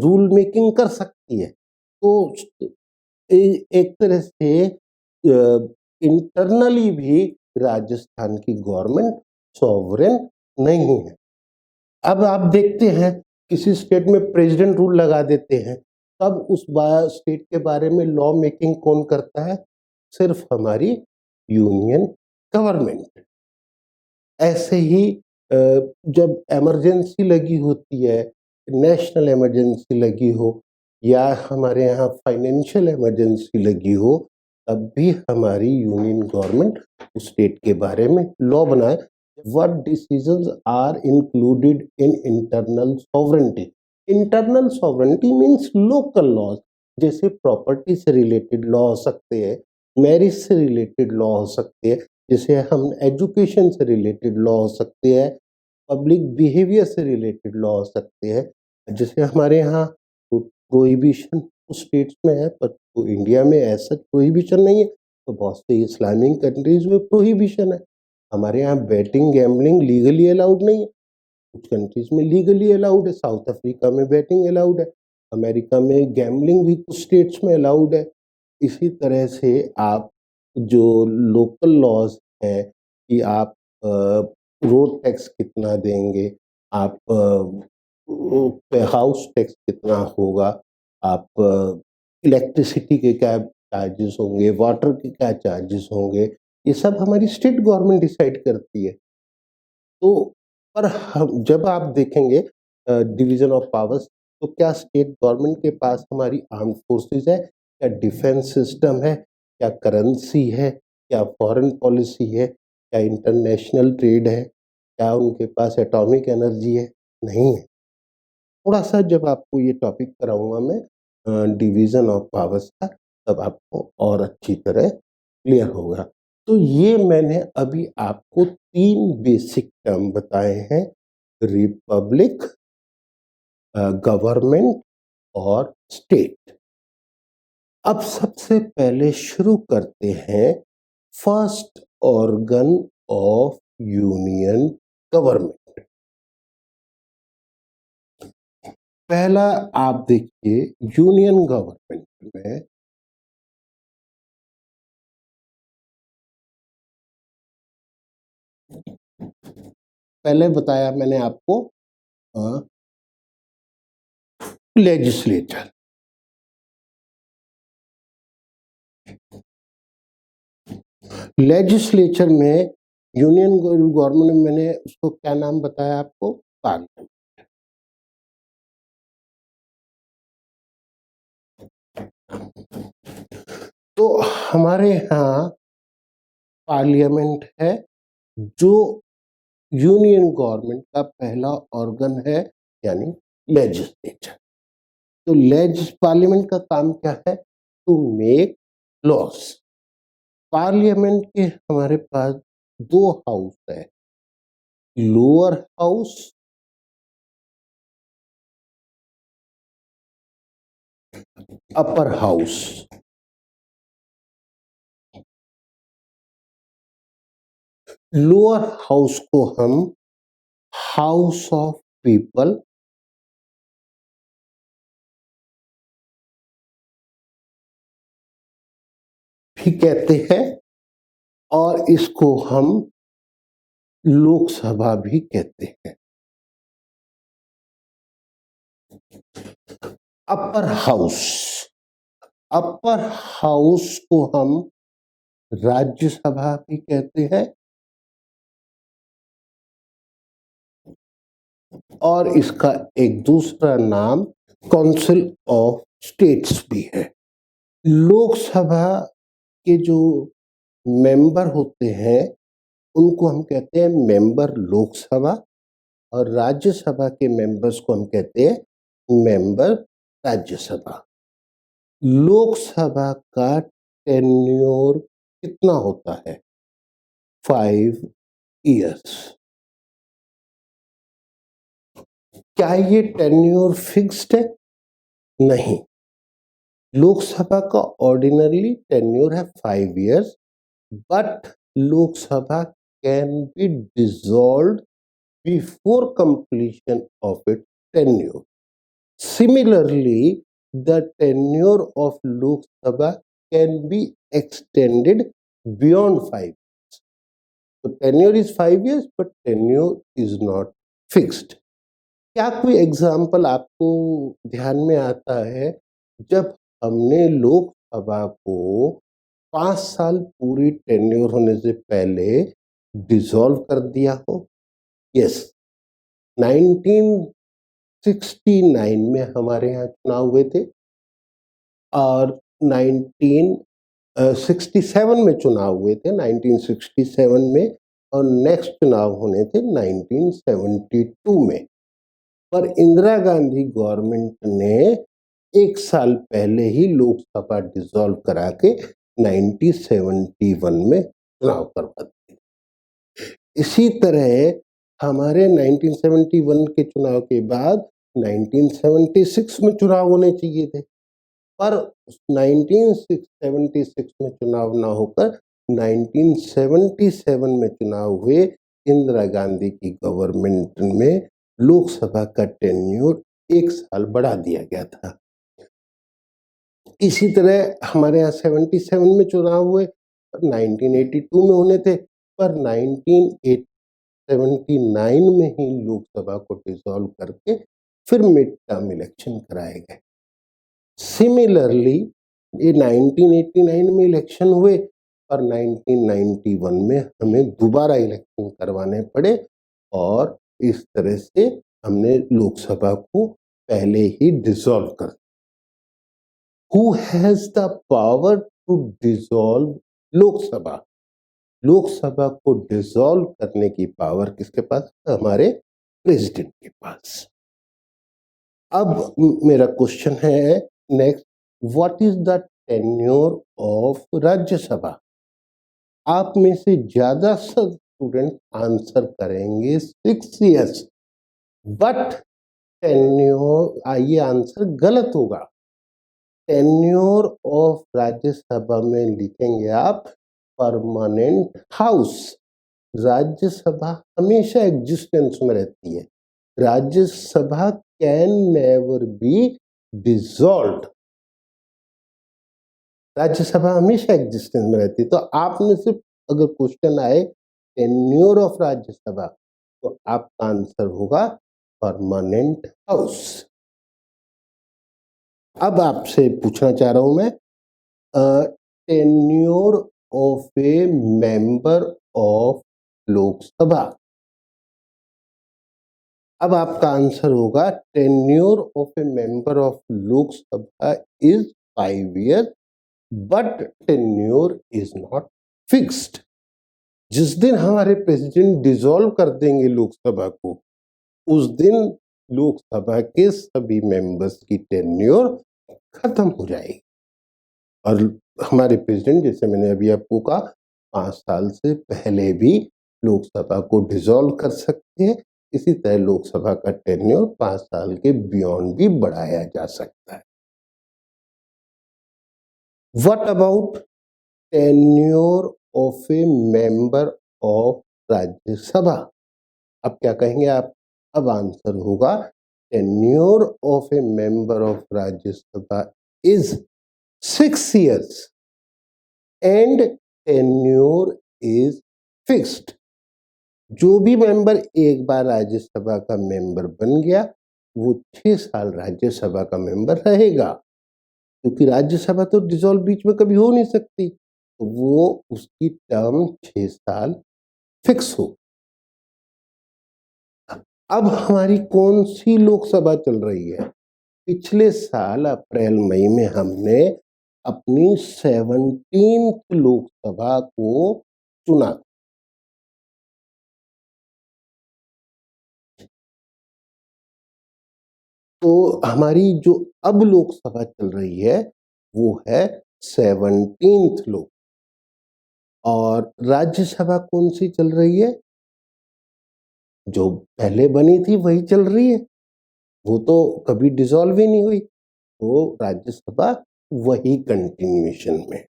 रूल मेकिंग कर सकती है। तो एक तरह से इंटरनली भी राजस्थान की गवर्नमेंट सॉवरेन नहीं है। अब आप देखते हैं किसी स्टेट में प्रेसिडेंट रूल लगा देते हैं, तब उस स्टेट के बारे में लॉ मेकिंग कौन करता है? सिर्फ हमारी यूनियन गवर्नमेंट। ऐसे ही जब इमरजेंसी लगी होती है, नेशनल इमरजेंसी लगी हो या हमारे यहाँ फाइनेंशियल इमरजेंसी लगी हो, तब भी हमारी यूनियन गवर्नमेंट उस स्टेट के बारे में लॉ बनाए। What decisions are included in internal sovereignty? Internal sovereignty means local laws, जैसे प्रॉपर्टी से रिलेटेड लॉ हो सकते हैं, मैरिज से रिलेटेड लॉ हो सकते हैं, जैसे हम एजुकेशन से रिलेटेड लॉ हो सकते हैं, पब्लिक बिहेवियर से रिलेटेड लॉ हो सकते हैं। जैसे हमारे यहाँ तो प्रोहिबिशन तो स्टेट्स में है, पर तो इंडिया में ऐसा प्रोहिबिशन नहीं है। तो बहुत से इस्लामिक कंट्रीज में प्रोहिबिशन है। हमारे यहाँ बैटिंग गैम्बलिंग लीगली अलाउड नहीं है, कुछ कंट्रीज में लीगली अलाउड है। साउथ अफ्रीका में बैटिंग अलाउड है, अमेरिका में गैम्बलिंग भी कुछ स्टेट्स में अलाउड है। इसी तरह से आप जो लोकल लॉज हैं कि आप रोड टैक्स कितना देंगे, आप हाउस टैक्स कितना होगा, आप इलेक्ट्रिसिटी के क्या चार्जेस होंगे, वाटर के क्या चार्जेस होंगे, ये सब हमारी स्टेट गवर्नमेंट डिसाइड करती है। तो पर हम जब आप देखेंगे डिवीजन ऑफ पावर्स, तो क्या स्टेट गवर्नमेंट के पास हमारी आर्म्ड फोर्सेस है, क्या डिफेंस सिस्टम है, क्या करेंसी है, क्या फॉरेन पॉलिसी है, क्या इंटरनेशनल ट्रेड है? क्या उनके पास एटॉमिक एनर्जी है? नहीं है। थोड़ा-सा जब आपको ये टॉपिक कराऊँगा मैं डिवीज़न ऑफ पावर्स का, तब आपको और अच्छी तरह क्लियर होगा। तो ये मैंने अभी आपको 3 बेसिक टर्म बताए हैं, रिपब्लिक, गवर्नमेंट और स्टेट। अब सबसे पहले शुरू करते हैं first organ of union government. पहला आप देखिए यूनियन गवर्नमेंट में पहले बताया मैंने आपको लेजिस्लेचर। लेजिस्लेचर में यूनियन गवर्नमेंट में मैंने उसको क्या नाम बताया आपको? पार्लियामेंट। तो हमारे यहाँ पार्लियामेंट है जो यूनियन गवर्नमेंट का पहला ऑर्गन है, यानी लेजिस्लेचर। तो पार्लियामेंट का काम क्या है? To make loss. पार्लियामेंट के हमारे पास 2 हाउस है, lower house upper house. Lower house को हम हाउस ऑफ पीपल, भी कहते हैं और इसको हम लोकसभा भी कहते हैं। अपर हाउस, अपर हाउस को हम राज्यसभा भी कहते हैं और इसका एक दूसरा नाम काउंसिल ऑफ स्टेट्स भी है। लोकसभा के जो मेंबर होते हैं उनको हम कहते हैं मेंबर लोकसभा और राज्यसभा के मेंबर्स को हम कहते हैं मेंबर राज्यसभा। लोकसभा का टेन्योर कितना होता है? 5 इयर्स। क्या ये टेन्योर फिक्स्ड है? नहीं। लोकसभा का ऑर्डिनरी टेन्योर है 5 years, but Lok Sabha can be dissolved before completion of its tenure. Similarly, the tenure of Lok Sabha can be extended beyond 5 years. So tenure is 5 years, but tenure is not fixed. क्या कोई example आपको ध्यान में आता है जब हमने लोकसभा को 5 साल पूरी टेन्योर होने से पहले डिसॉल्व कर दिया हो? यस, 1969 में हमारे यहाँ चुनाव हुए थे और 1967 में चुनाव हुए थे, 1967 में, और नेक्स्ट चुनाव होने थे 1972 में। पर इंदिरा गांधी गवर्नमेंट ने 1 साल पहले ही लोकसभा डिसॉल्व करा के 1971 में चुनाव करवा दिए। इसी तरह हमारे 1971 के चुनाव के बाद 1976 में चुनाव होने चाहिए थे, पर 1976 में चुनाव ना होकर 1977 में चुनाव हुए। इंदिरा गांधी की गवर्नमेंट में लोकसभा का टेन्योर 1 साल बढ़ा दिया गया था। इसी तरह हमारे यहाँ 77 में चुनाव हुए, 1982 में होने थे, पर 1979 में ही लोकसभा को डिसॉल्व करके फिर मिड टर्म इलेक्शन कराए गए। सिमिलरली ये 1989 में इलेक्शन हुए और 1991 में हमें दोबारा इलेक्शन करवाने पड़े और इस तरह से हमने लोकसभा को पहले ही डिसॉल्व कर। Who has the power to dissolve Lok Sabha? Lok Sabha को डिसॉल्व करने की पावर किसके पास है? हमारे प्रेसिडेंट के पास। अब मेरा क्वेश्चन है next, what is the tenure of Rajya Sabha? आप में से ज्यादा स्टूडेंट आंसर करेंगे 6 years, बट टेन्योर, ये आंसर गलत होगा। टेन्योर ऑफ राज्यसभा में लिखेंगे आप परमानेंट हाउस। राज्यसभा हमेशा एग्जिस्टेंस में रहती है। Rajya Sabha can never be dissolved. Rajya Sabha हमेशा एग्जिस्टेंस में रहती है। तो आपने सिर्फ अगर क्वेश्चन आए टेन्योर ऑफ राज्यसभा तो आपका आंसर होगा परमानेंट हाउस। अब आपसे पूछना चाह रहा हूं मैं, tenure of A member of Lok Sabha. अब आपका आंसर होगा tenure of A member of Lok Sabha is 5 years, but tenure is not fixed. जिस दिन हमारे प्रेसिडेंट डिसॉल्व कर देंगे लोकसभा को, उस दिन लोकसभा के सभी मेंबर्स की टेन्योर खत्म हो जाएगी। और हमारे प्रेसिडेंट, जैसे मैंने अभी आपको कहा, 5 साल से पहले भी लोकसभा को डिसॉल्व कर सकते हैं। इसी तरह लोकसभा का टेन्योर 5 साल के बियॉन्ड भी बढ़ाया जा सकता है। What about tenure of A member of Rajya Sabha? अब क्या कहेंगे आप? अब आंसर होगा tenure of A member of Rajya Sabha is 6 years and tenure is fixed. जो भी मेंबर एक बार राज्यसभा का मेंबर बन गया वो 6 साल राज्यसभा का मेंबर रहेगा, क्योंकि राज्यसभा तो डिसॉल्व बीच में कभी हो नहीं सकती, तो वो उसकी टर्म 6 साल फिक्स हो। अब हमारी कौन सी लोकसभा चल रही है? पिछले साल अप्रैल मई में हमने अपनी 17th लोकसभा को चुना। तो हमारी जो अब लोकसभा चल रही है वो है 17th लोक। और राज्यसभा कौन सी चल रही है? जो पहले बनी थी वही चल रही है, वो तो कभी डिसॉल्व ही नहीं हुई, तो राज्यसभा वही कंटिन्यूएशन में।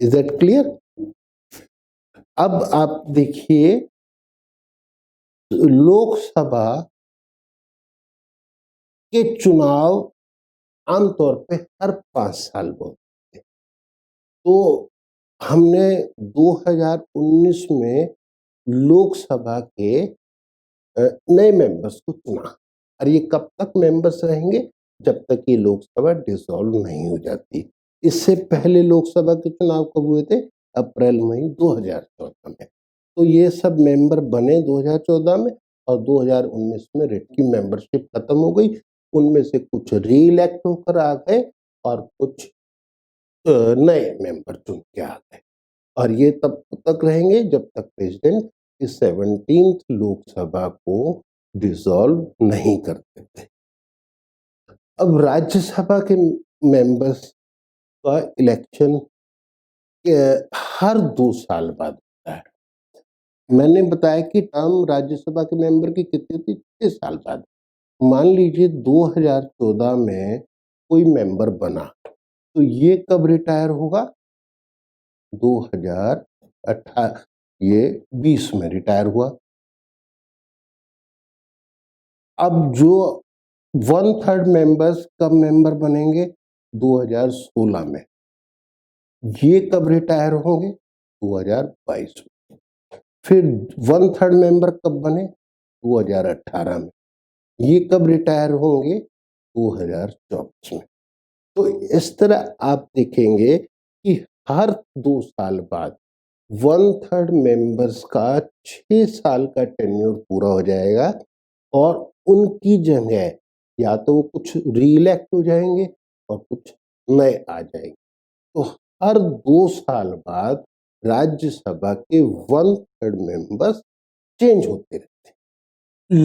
Is that clear? अब आप देखिए, लोकसभा के चुनाव आमतौर पे हर 5 साल में होते हैं। तो हमने 2019 में लोकसभा के नए मेंबर्स को चुना, और ये कब तक मेंबर्स रहेंगे? जब तक ये लोकसभा डिसॉल्व नहीं हो जाती। इससे पहले लोकसभा के चुनाव कब हुए थे? अप्रैल मई 2014 में। तो ये सब मेंबर बने 2014 में, और 2019 में की मेंबरशिप खत्म हो गई। उनमें से कुछ री इलेक्ट होकर आ गए और कुछ नए मेंबर चुन के आ गए, और ये तब तक रहेंगे जब तक प्रेसिडेंट इस 17th लोकसभा को डिसॉल्व नहीं कर देते। अब राज्यसभा के मेंबर्स का इलेक्शन हर 2 साल बाद होता है। मैंने बताया कि टर्म राज्यसभा के मेंबर की कितनी थी? 6 साल बाद। मान लीजिए 2014 में कोई मेंबर बना, तो ये कब रिटायर होगा? 2018, ये 20 में रिटायर हुआ। अब जो 1/3 मेंबर्स कब मेंबर बनेंगे? 2016 में। ये कब रिटायर होंगे? 2022 में। फिर 1/3 मेंबर कब बने? 2018 में। ये कब रिटायर होंगे? 2024 में। तो इस तरह आप देखेंगे कि हर 2 साल बाद 1/3 मेंबर्स का 6 साल का टेन्योर पूरा हो जाएगा, और उनकी जगह या तो वो कुछ री इलेक्ट हो जाएंगे और कुछ नए आ जाएंगे। तो हर 2 साल बाद राज्यसभा के 1/3 मेंबर्स चेंज होते रहते हैं।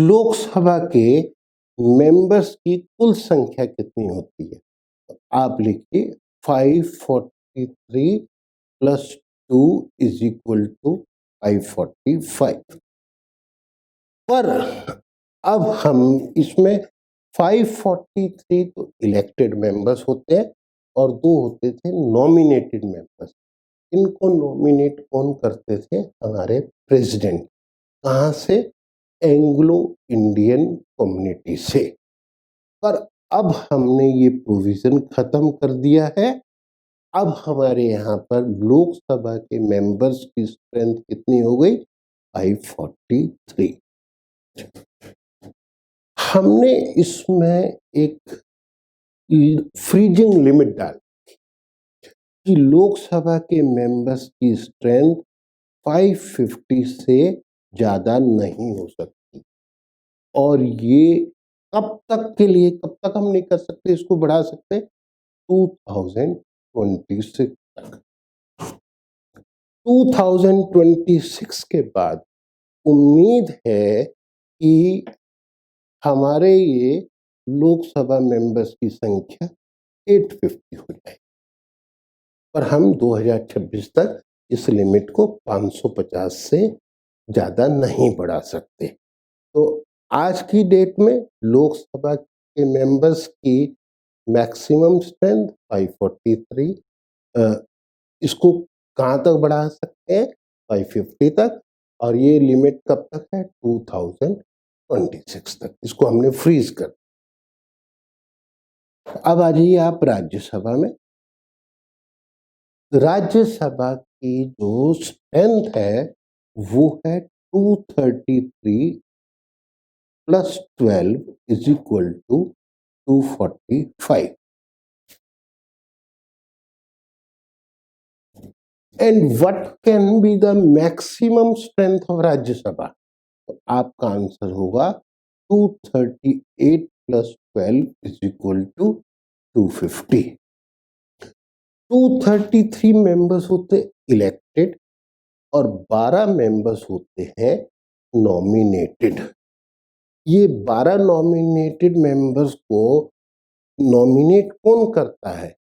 लोकसभा के मेंबर्स की कुल संख्या कितनी होती है? तो आप लिखिए 543 प्लस 2 इज इक्वल टू 545। पर अब हम इसमें 543 तो इलेक्टेड मेंबर्स होते हैं और 2 होते थे नॉमिनेटेड मेंबर्स। इनको नॉमिनेट कौन करते थे? हमारे प्रेसिडेंट। कहाँ से? एंग्लो इंडियन कम्युनिटी से। पर अब हमने ये प्रोविजन खत्म कर दिया है। अब हमारे यहाँ पर लोकसभा के मेंबर्स की स्ट्रेंथ कितनी हो गई? 543। हमने इसमें एक फ्रीजिंग लिमिट डाल कि लोकसभा के मेंबर्स की स्ट्रेंथ 550 से ज्यादा नहीं हो सकती। और ये कब तक के लिए, कब तक हम नहीं कर सकते, इसको बढ़ा सकते? 2026 तक। 2026 के बाद उम्मीद है कि हमारे ये लोकसभा मेंबर्स की संख्या 850 हो जाए। पर हम 2026 तक इस लिमिट को 550 से ज़्यादा नहीं बढ़ा सकते। तो आज की डेट में लोकसभा के मेंबर्स की मैक्सिमम स्ट्रेंथ 543। इसको कहाँ तक बढ़ा सकते हैं? 550 तक। और ये लिमिट कब तक है? 2026 तक। इसको हमने फ्रीज कर। अब आ जाइए आप राज्यसभा में। राज्यसभा की जो स्ट्रेंथ है वो है 233 plus 12 is equal to 245। And what can be the maximum strength of Rajya Sabha? तो आपका आंसर होगा 238 plus 12 is equal to 250। 233 members होते इलेक्टेड और 12 मेंबर्स होते हैं नॉमिनेटेड। ये 12 नॉमिनेटेड मेंबर्स को नॉमिनेट कौन करता है?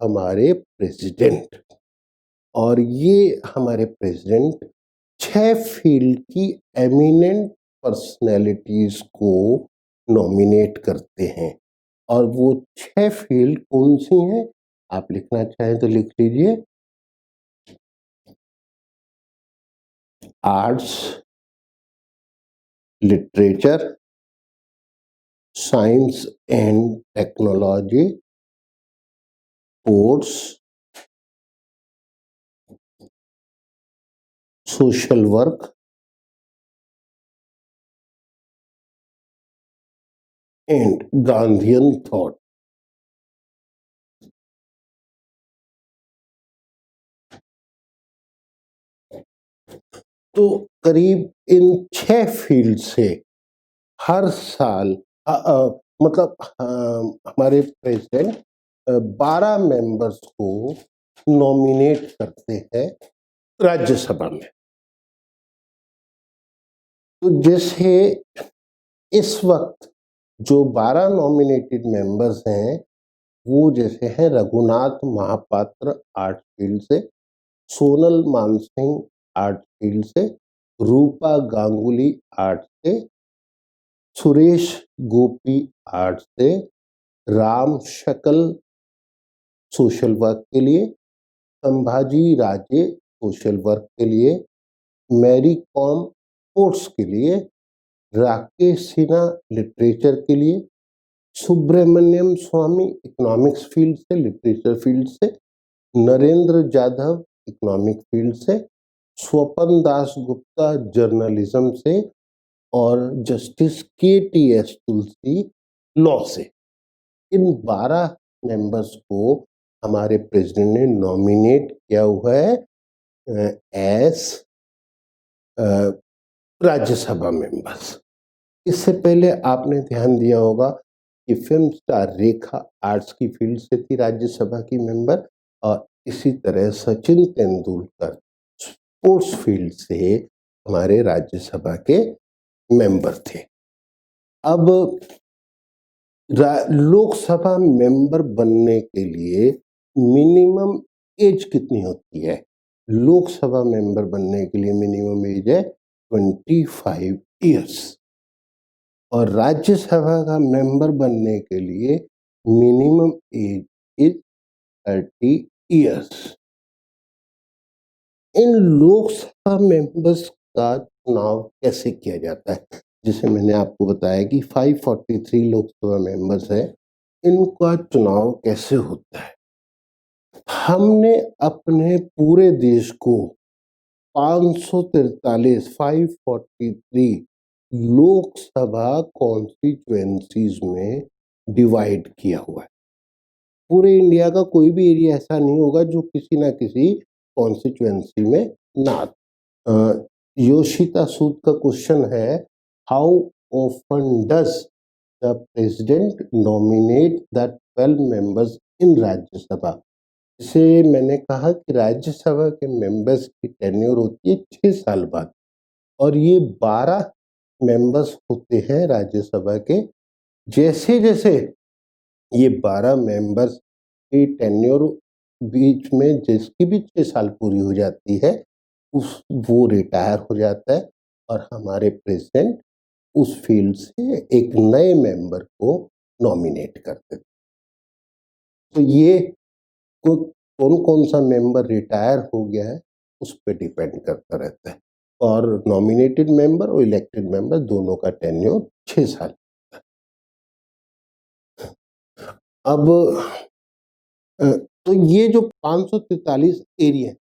हमारे प्रेसिडेंट। और ये हमारे प्रेसिडेंट 6 फील्ड की एमिनेंट पर्सनैलिटीज को नॉमिनेट करते हैं। और वो 6 फील्ड कौन सी हैं? आप लिखना चाहें तो लिख लीजिए। Arts, literature, science and technology, sports, social work and Gandhian thought. तो करीब इन 6 फील्ड से हर साल मतलब हमारे प्रेसिडेंट 12 मेंबर्स को नॉमिनेट करते हैं राज्यसभा में। तो जैसे इस वक्त जो 12 नॉमिनेटेड मेंबर्स हैं वो जैसे हैं रघुनाथ महापात्र आर्ट फील्ड से, सोनल मानसिंह आर्ट फील्ड से, रूपा गांगुली आर्ट से, सुरेश गोपी आर्ट से, राम शकल सोशल वर्क के लिए, संभाजी राजे सोशल वर्क के लिए, मैरी कॉम स्पोर्ट्स के लिए, राकेश सिन्हा लिटरेचर के लिए, सुब्रमण्यम स्वामी इकोनॉमिक्स फील्ड से, लिटरेचर फील्ड से, नरेंद्र जाधव इकोनॉमिक फील्ड से, स्वपन दास गुप्ता जर्नलिज्म से और जस्टिस KTS तुलसी लॉ से। इन 12 मेंबर्स को हमारे प्रेसिडेंट ने नॉमिनेट किया हुआ है एज राज्यसभा मेंबर्स। इससे पहले आपने ध्यान दिया होगा कि फिल्म स्टार रेखा आर्ट्स की फील्ड से थी राज्यसभा की मेंबर और इसी तरह सचिन तेंदुलकर स्पोर्ट्स फील्ड से हमारे राज्यसभा के मेंबर थे। अब लोकसभा मेंबर बनने के लिए मिनिमम एज कितनी होती है? लोकसभा मेंबर बनने के लिए मिनिमम एज है 25 इयर्स और राज्यसभा का मेंबर बनने के लिए minimum age is 30 years. In Lok Sabha members का चुनाव कैसे किया जाता है? जैसे मैंने आपको बताया कि 543 लोकसभा मेंबर्स है, इनका चुनाव कैसे होता है? हमने अपने पूरे देश को 543 लोकसभा कॉन्स्टिट्यूएंसीज में डिवाइड किया हुआ है। पूरे इंडिया का कोई भी एरिया ऐसा नहीं होगा जो किसी ना किसी कॉन्स्टिट्यूएंसी में ना। योशिता सूद का क्वेश्चन है, how often does the president nominate the 12 members in Rajya Sabha? इसे मैंने कहा कि राज्यसभा के मेंबर्स की टेन्योर होती है 6 साल बाद और ये 12 मेंबर्स होते हैं राज्यसभा के। जैसे जैसे ये 12 मेंबर्स की टेन्योर बीच में जिसकी भी 6 साल पूरी हो जाती है वो रिटायर हो जाता है और हमारे प्रेसिडेंट उस फील्ड से एक नए मेंबर को नॉमिनेट करते हैं। तो ये कौन कौन सा मेंबर रिटायर हो गया है उस पर डिपेंड करता रहता है और नॉमिनेटेड मेंबर और इलेक्टेड मेंबर दोनों का टेन्योर 6 साल। अब तो ये जो 543 एरिया,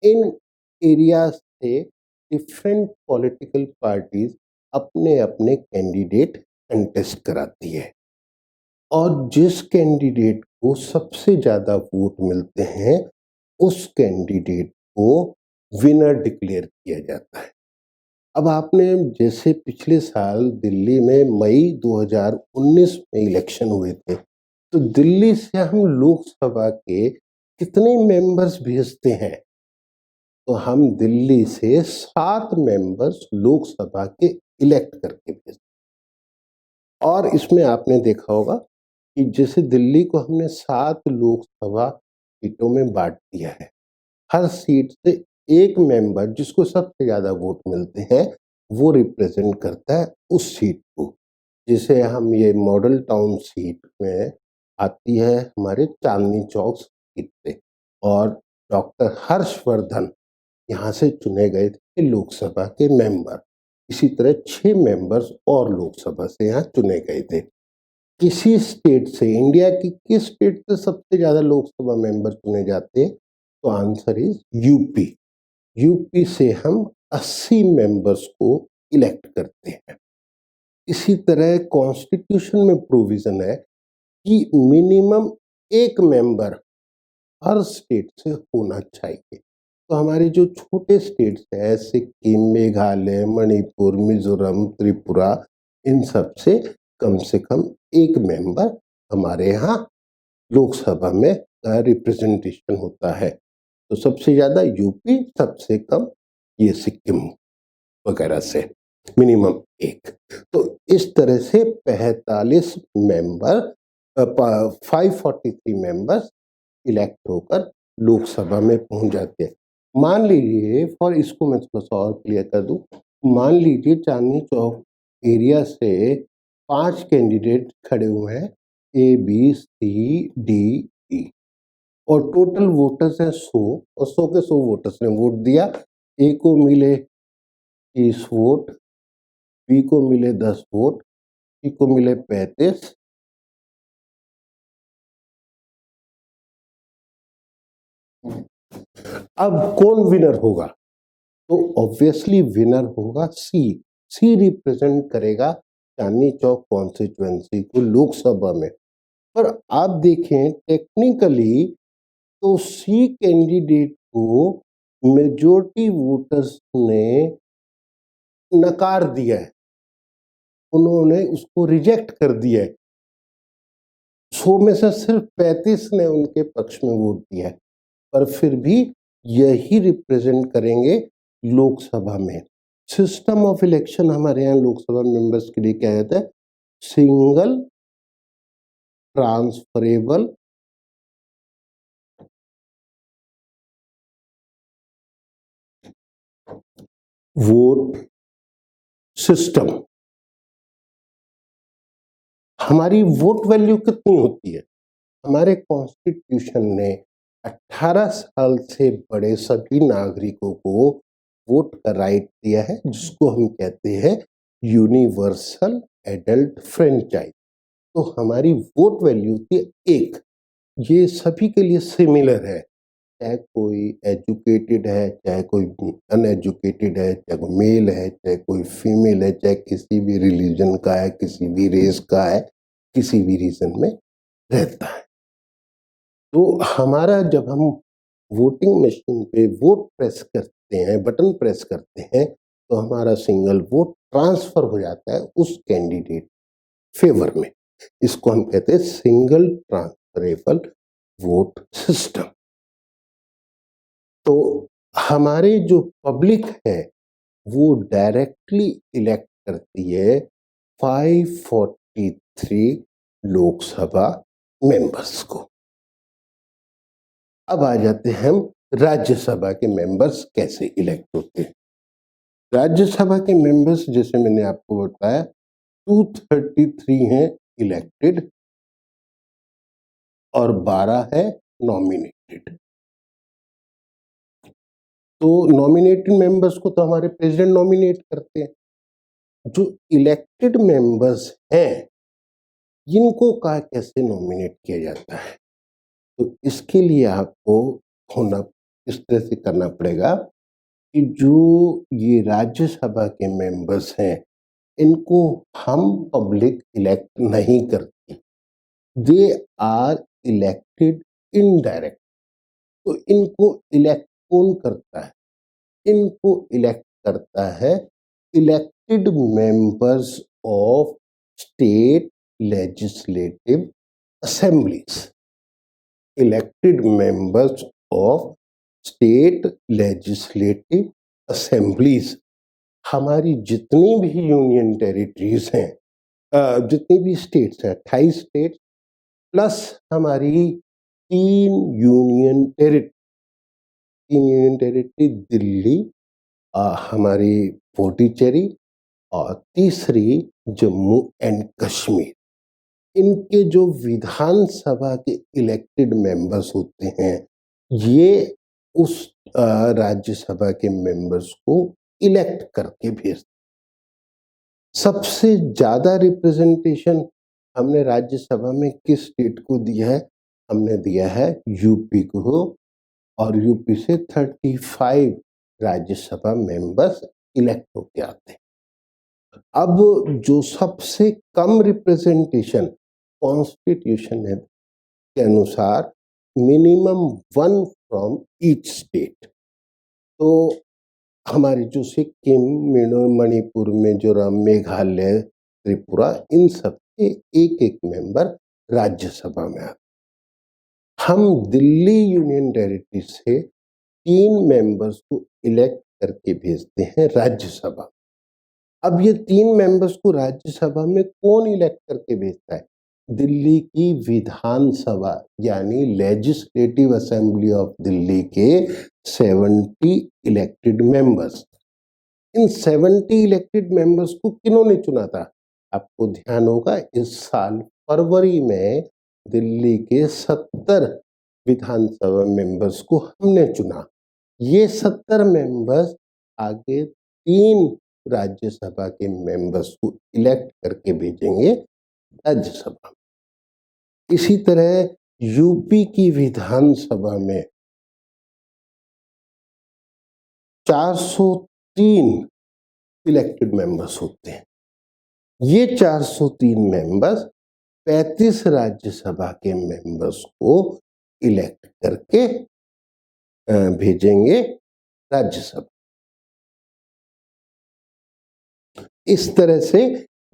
इन एरिया से डिफरेंट पॉलिटिकल पार्टीज अपने अपने कैंडिडेट कंटेस्ट कराती है और जिस कैंडिडेट को सबसे ज़्यादा वोट मिलते हैं उस कैंडिडेट को विनर डिक्लेयर किया जाता है। अब आपने जैसे पिछले साल दिल्ली में मई 2019 में इलेक्शन हुए थे, तो दिल्ली से हम लोकसभा के कितने मेंबर्स भेजते हैं? तो हम दिल्ली से 7 मेंबर्स लोकसभा के इलेक्ट करके भेजते हैं। और इसमें आपने देखा होगा कि जैसे दिल्ली को हमने 7 लोकसभा सीटों में बांट दिया है, हर सीट से एक मेंबर जिसको सबसे ज़्यादा वोट मिलते हैं वो रिप्रेजेंट करता है उस सीट को। जिसे हम ये मॉडल टाउन सीट में आती है हमारे चांदनी चौक सीट पे और डॉक्टर हर्षवर्धन यहाँ से चुने गए थे लोकसभा के मेंबर। इसी तरह 6 मेंबर्स और लोकसभा से यहाँ चुने गए थे। किसी स्टेट से, इंडिया की किस स्टेट से सबसे ज़्यादा लोकसभा मेंबर चुने जाते हैं? तो आंसर इज यूपी। यूपी से हम 80 मेंबर्स को इलेक्ट करते हैं। इसी तरह कॉन्स्टिट्यूशन में प्रोविजन है कि मिनिमम एक मेंबर हर स्टेट से होना चाहिए। तो हमारे जो छोटे स्टेट्स हैं सिक्किम, मेघालय, मणिपुर, मिजोरम, त्रिपुरा, इन सब से कम एक मेंबर हमारे यहाँ लोकसभा में रिप्रेजेंटेशन होता है। तो सबसे ज़्यादा यूपी, सबसे कम ये सिक्किम वगैरह से मिनिमम एक। तो इस तरह से 45 मेंबर 543 मेंबर्स इलेक्ट होकर लोकसभा में पहुंच जाते हैं। मान लीजिए, फॉर इसको मैं थोड़ा सा और क्लियर कर दूं, मान लीजिए चांदनी चौक एरिया से 5 कैंडिडेट खड़े हुए हैं A B C D E और टोटल वोटर्स हैं 100 और 100 के 100 वोटर्स ने वोट दिया। ए को मिले 30 वोट, बी को मिले 10 वोट, सी को मिले 35। अब कौन विनर होगा? तो ऑब्वियसली विनर होगा सी। सी रिप्रेजेंट करेगा चांदनी चौक कॉन्स्टिट्यूएंसी को लोकसभा में। पर आप देखें टेक्निकली तो सी कैंडिडेट को मेजॉरिटी वोटर्स ने नकार दिया है, उन्होंने उसको रिजेक्ट कर दिया है। 100 में से सिर्फ 35 ने उनके पक्ष में वोट दिया है। पर फिर भी यही रिप्रेजेंट करेंगे लोकसभा में। सिस्टम ऑफ इलेक्शन हमारे यहाँ लोकसभा मेंबर्स के लिए क्या कहता है? Single transferable vote system. हमारी वोट वैल्यू कितनी होती है? हमारे कॉन्स्टिट्यूशन ने 18 साल से बड़े सभी नागरिकों को वोट का राइट दिया है, जिसको हम कहते हैं यूनिवर्सल एडल्ट फ्रेंचाइज। तो हमारी वोट वैल्यू थी 1। ये सभी के लिए सिमिलर है, चाहे कोई एजुकेटेड है, चाहे कोई अनएजुकेटेड है, चाहे कोई मेल है, चाहे कोई फीमेल है, चाहे किसी भी रिलीजन का है, किसी भी रेस का है, किसी भी रीजन में रहता है। तो हमारा जब हम वोटिंग मशीन पे वोट प्रेस करते हैं, बटन प्रेस करते हैं, तो हमारा सिंगल वोट ट्रांसफर हो जाता है उस कैंडिडेट फेवर में। इसको हम कहते हैं सिंगल ट्रांसफरेबल वोट सिस्टम। तो हमारे जो पब्लिक है वो डायरेक्टली इलेक्ट करती है 543 लोकसभा मेंबर्स को। अब आ जाते हैं हम राज्यसभा के मेंबर्स कैसे इलेक्ट होते हैं। राज्यसभा के मेंबर्स जैसे मैंने आपको बताया 233 हैं इलेक्टेड और 12 है नॉमिनेटेड। तो नॉमिनेटेड मेंबर्स को तो हमारे प्रेसिडेंट नॉमिनेट करते हैं। जो इलेक्टेड मेंबर्स हैं इनको का कैसे नॉमिनेट किया जाता है? तो इसके लिए आपको होना इस तरह से करना पड़ेगा कि जो ये राज्यसभा के मेंबर्स हैं इनको हम पब्लिक इलेक्ट नहीं करती, दे आर इलेक्टेड इनडायरेक्ट। तो इनको इलेक्ट कौन करता है? इनको इलेक्ट करता है elected members of state legislative assemblies. Elected members of state legislative assemblies. हमारी जितनी भी यूनियन टेरिटरीज हैं, जितनी भी स्टेट्स हैं, 28 स्टेट प्लस हमारी 3 यूनियन टेरिटरी दिल्ली, हमारी पुडुचेरी और तीसरी जम्मू एंड कश्मीर। इनके जो विधानसभा के इलेक्टेड मेंबर्स होते हैं ये उस राज्यसभा के मेंबर्स को इलेक्ट करके भेजते। सबसे ज्यादा रिप्रेजेंटेशन हमने राज्यसभा में किस स्टेट को दिया है? हमने दिया है यूपी को, और यूपी से 35 राज्यसभा मेंबर्स इलेक्ट होके आते हैं। अब जो सबसे कम रिप्रेजेंटेशन कॉन्स्टिट्यूशन के अनुसार मिनिमम 1 फ्रॉम ईच स्टेट। तो हमारे जो सिक्किम, मणिपुर, मिजोरम, मेघालय, त्रिपुरा, इन सब के एक मेंबर राज्यसभा में आते। हम दिल्ली यूनियन टेरिटरी से 3 मेंबर्स को इलेक्ट करके भेजते हैं राज्यसभा। अब ये 3 मेंबर्स को राज्यसभा में कौन इलेक्ट करके भेजता है? दिल्ली की विधानसभा यानी लेजिस्लेटिव असेंबली ऑफ दिल्ली के 70 इलेक्टेड मेंबर्स। इन 70 इलेक्टेड मेंबर्स को किन्होंने चुना था? आपको ध्यान होगा इस साल फरवरी में दिल्ली के 70 विधानसभा मेंबर्स को हमने चुना। ये 70 मेंबर्स आगे 3 राज्यसभा के मेंबर्स को इलेक्ट करके भेजेंगे राज्यसभा। इसी तरह यूपी की विधानसभा में 403 इलेक्टेड मेंबर्स होते हैं। ये 403 मेंबर्स 35 राज्यसभा के मेंबर्स को इलेक्ट करके भेजेंगे राज्यसभा। इस तरह से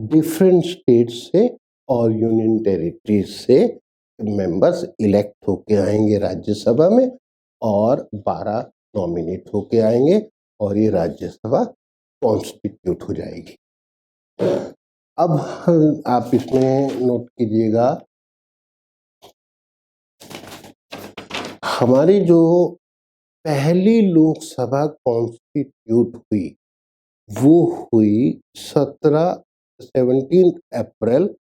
डिफरेंट स्टेट से और यूनियन टेरिटरीज से मेंबर्स इलेक्ट होके आएंगे राज्यसभा में, और 12 नॉमिनेट होके आएंगे और ये राज्यसभा कॉन्स्टिट्यूट हो जाएगी। अब आप इसमें नोट कीजिएगा, हमारी जो पहली लोकसभा कॉन्स्टिट्यूट हुई वो हुई 17 अप्रैल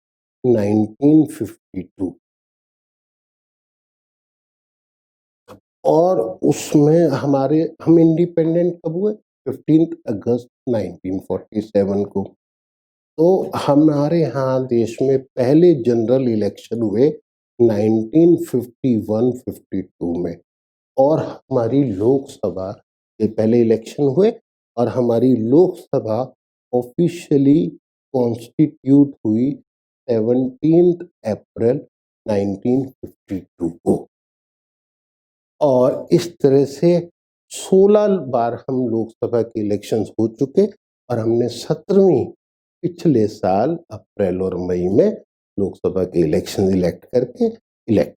1952 और उसमें हम इंडिपेंडेंट कब हुए? 15 अगस्त 1947 को। तो हमारे यहाँ देश में पहले जनरल इलेक्शन हुए 1951-52 में और हमारी लोकसभा के पहले इलेक्शन हुए और हमारी लोकसभा ऑफिशियली कॉन्स्टिट्यूट हुई 17 अप्रैल 1952 को और इस तरह से 16 बार हम लोकसभा के इलेक्शंस हो चुके और हमने 17वीं पिछले साल अप्रैल और मई में लोकसभा के इलेक्शन इलेक्ट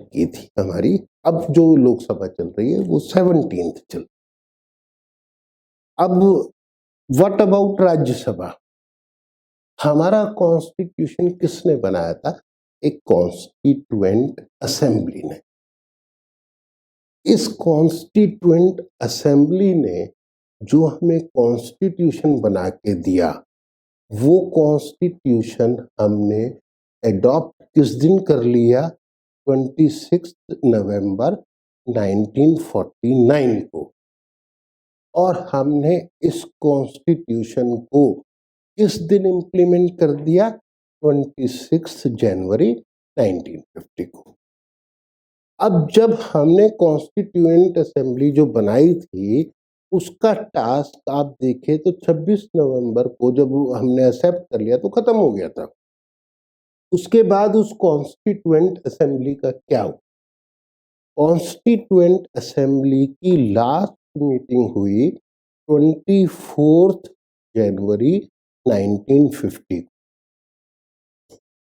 की थी हमारी। अब जो लोकसभा चल रही है वो 17th चल। अब व्हाट अबाउट राज्यसभा? हमारा कॉन्स्टिट्यूशन किसने बनाया था? एक कॉन्स्टिट्यूएंट असेंबली ने। इस कॉन्स्टिट्यूएंट असेंबली ने जो हमें कॉन्स्टिट्यूशन बना के दिया वो कॉन्स्टिट्यूशन हमने एडॉप्ट किस दिन कर लिया? 26 नवंबर 1949 को और हमने इस कॉन्स्टिट्यूशन को किस दिन इम्प्लीमेंट कर दिया? 26 जनवरी 1950 को। अब जब हमने कॉन्स्टिट्यूएंट असेंबली जो बनाई थी उसका टास्क आप देखें तो 26 नवंबर को जब हमने एक्सेप्ट कर लिया तो खत्म हो गया था। उसके बाद उस कॉन्स्टिट्यूएंट असेंबली का क्या हुआ? कॉन्स्टिट्यूएंट असेंबली की लास्ट मीटिंग हुई 24 जनवरी 1950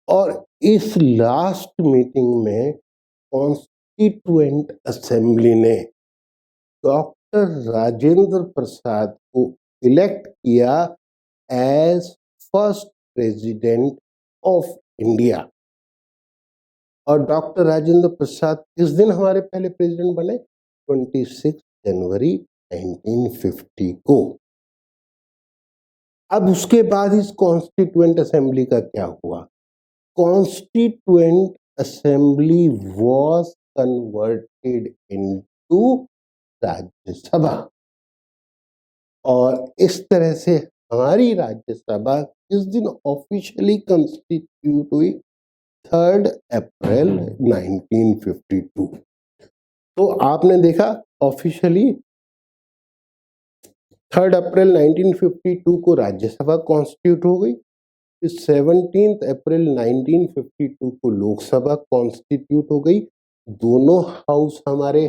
और इस लास्ट मीटिंग में कॉन्स्टिट्यूएंट असेंबली ने डॉक्टर राजेंद्र प्रसाद को इलेक्ट किया as first president of India. और डॉक्टर राजेंद्र प्रसाद किस दिन हमारे पहले प्रेसिडेंट बने? 26 जनवरी 1950 को। अब उसके बाद इस कॉन्स्टिट्यूएंट असेंबली का क्या हुआ? Constituent assembly was converted into Rajya Sabha और इस तरह से हमारी राज्यसभा किस दिन ऑफिशियली कंस्टिट्यूट हुई? 3 अप्रैल 1952। तो आपने देखा ऑफिशियली 3 अप्रैल 1952 को राज्यसभा कॉन्स्टिट्यूट हो गई। 17 अप्रैल 1952 को लोकसभा कॉन्स्टिट्यूट हो गई। दोनों हाउस हमारे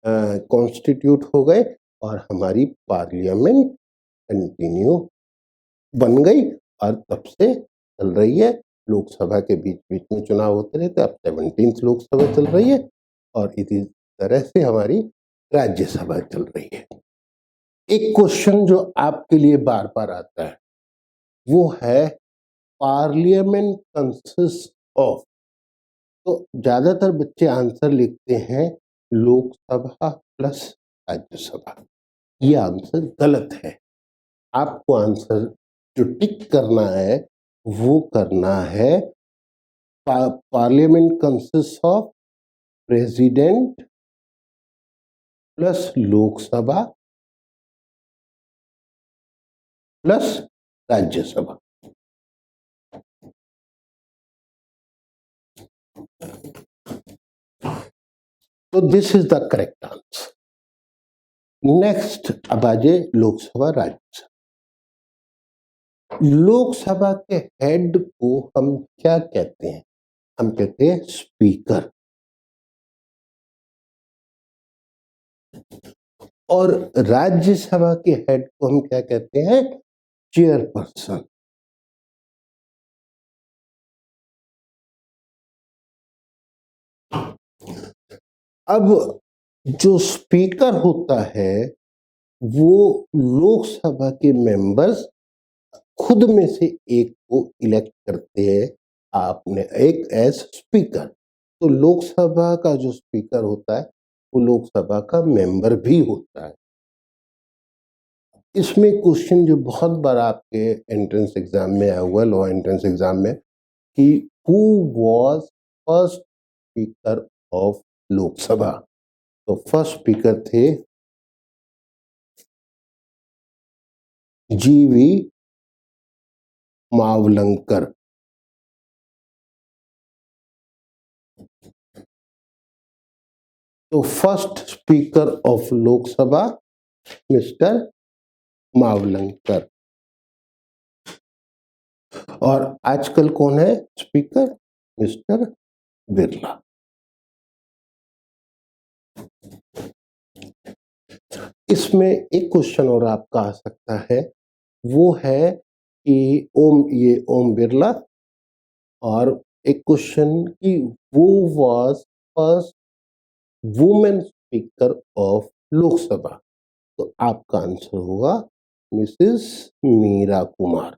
कॉन्स्टिट्यूट हो गए और हमारी पार्लियामेंट कंटिन्यू बन गई और तब से चल रही है। लोकसभा के बीच बीच में चुनाव होते रहते, अब 17th लोकसभा चल रही है और इसी तरह से हमारी राज्यसभा चल रही है। एक क्वेश्चन जो आपके लिए बार बार आता है वो है पार्लियामेंट कंसिस्ट ऑफ, तो ज्यादातर बच्चे आंसर लिखते हैं लोकसभा प्लस राज्यसभा। ये आंसर गलत है। आपको आंसर जो टिक करना है वो करना है parliament consist of president plus Lok Sabha plus Rajya Sabha. तो this is the correct answer. Next अब आ जाए लोकसभा राज्यसभा। लोकसभा के हेड को हम क्या कहते हैं? हम कहते हैं स्पीकर। और राज्यसभा के हेड को हम क्या कहते हैं? चेयरपर्सन। अब जो स्पीकर होता है वो लोकसभा के मेंबर्स खुद में से एक को इलेक्ट करते हैं आपने एक एज स्पीकर। तो लोकसभा का जो स्पीकर होता है वो लोकसभा का मेंबर भी होता है। इसमें क्वेश्चन जो बहुत बार आपके एंट्रेंस एग्जाम में आया हुआ, लॉ एंट्रेंस एग्जाम में, कि who was first speaker of Lok Sabha. तो फर्स्ट स्पीकर थे जीवी मावलंकर। तो first speaker of Lok Sabha mister Mavalankar. और आजकल कौन है स्पीकर? मिस्टर बिरला। इसमें एक क्वेश्चन और आपका आ सकता है, वो है कि ओम बिरला, और एक क्वेश्चन कि वो was first women speaker of Lok Sabha. तो आपका आंसर होगा मिसेस मीरा कुमार।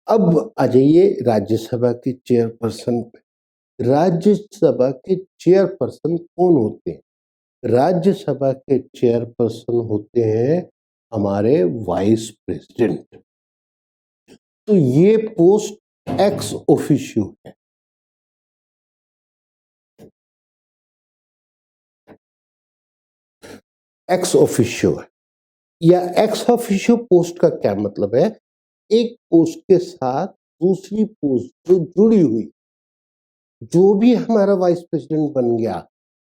अब आ जाइए राज्यसभा के चेयरपर्सन पे। राज्यसभा के चेयरपर्सन कौन होते हैं? राज्यसभा के चेयरपर्सन होते हैं हमारे वाइस प्रेसिडेंट। तो ये पोस्ट एक्स ऑफिशियो है। एक्स ऑफिशियो है, या एक्स ऑफिशियो पोस्ट का क्या मतलब है? एक पोस्ट के साथ दूसरी पोस्ट जो जुड़ी हुई, जो भी हमारा वाइस प्रेसिडेंट बन गया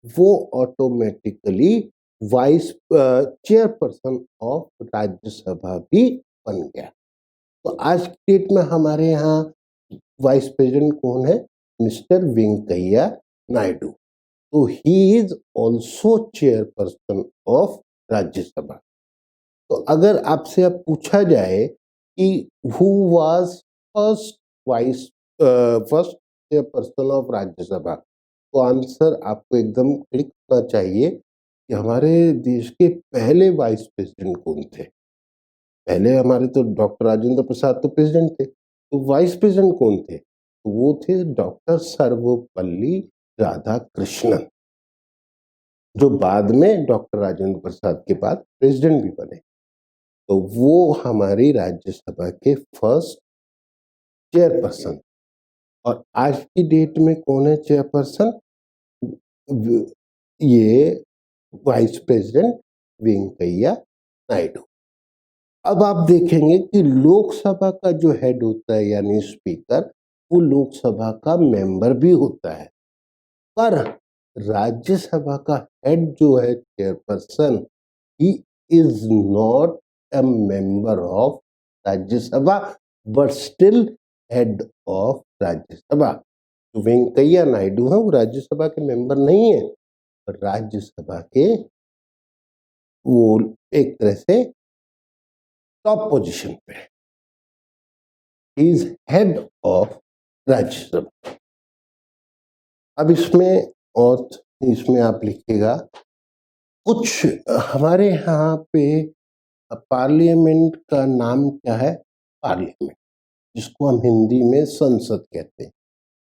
वो automatically vice chairperson of Rajya Sabha भी बन गया। तो आज की डेट में हमारे यहाँ वाइस प्रेसिडेंट कौन है? मिस्टर वेंकैया नायडू। तो he is also chairperson of Rajya Sabha. तो अगर आपसे अब पूछा जाए कि who was first vice first chairperson of Rajya Sabha, तो आंसर आपको एकदम क्लिक होना चाहिए कि हमारे देश के पहले वाइस प्रेसिडेंट कौन थे। पहले हमारे तो डॉक्टर राजेंद्र प्रसाद तो प्रेसिडेंट थे, तो वाइस प्रेसिडेंट कौन थे? तो वो थे डॉक्टर सर्वपल्ली राधाकृष्णन, जो बाद में डॉक्टर राजेंद्र प्रसाद के बाद प्रेसिडेंट भी बने। तो वो हमारी राज्यसभा के फर्स्ट चेयरपर्सन। और आज की डेट में कौन है चेयरपर्सन? ये वाइस प्रेसिडेंट वेंकैया नायडू। अब आप देखेंगे कि लोकसभा का जो हेड होता है यानी स्पीकर, वो लोकसभा का मेंबर भी होता है। पर राज्यसभा का हेड जो है chairperson, he is not a member of Rajya Sabha but still head of Rajya Sabha. तो वेंकैया नायडू है वो राज्यसभा के मेंबर नहीं है, पर राज्यसभा के वो एक तरह से टॉप पोजीशन पे है। Is head of Rajya Sabha. अब इसमें आप लिखिएगा कुछ हमारे यहाँ पे पार्लियामेंट का नाम क्या है? पार्लियामेंट, जिसको हम हिंदी में संसद कहते हैं।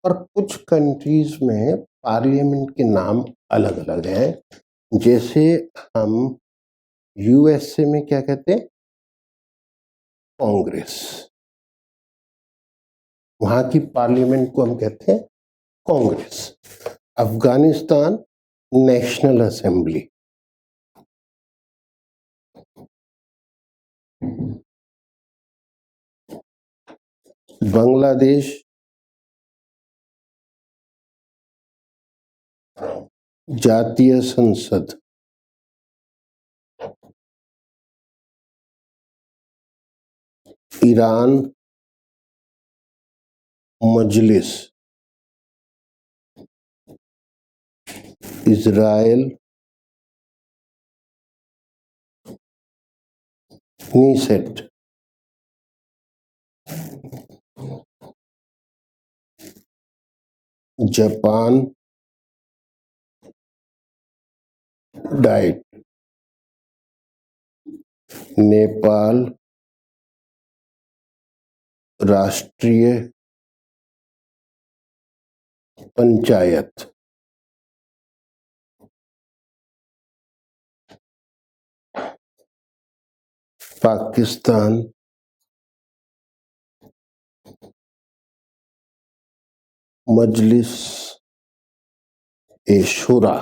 और कुछ कंट्रीज में पार्लियामेंट के नाम अलग अलग हैं। जैसे हम यूएसए में क्या कहते हैं? कांग्रेस। वहां की पार्लियामेंट को हम कहते हैं Congress. Afghanistan national assembly. Bangladesh Jatiya Sangsad. Iran Majlis. Israel Knesset. Japan Diet, Nepal Rashtriya Panchayat, Pakistan Majlis e Shura,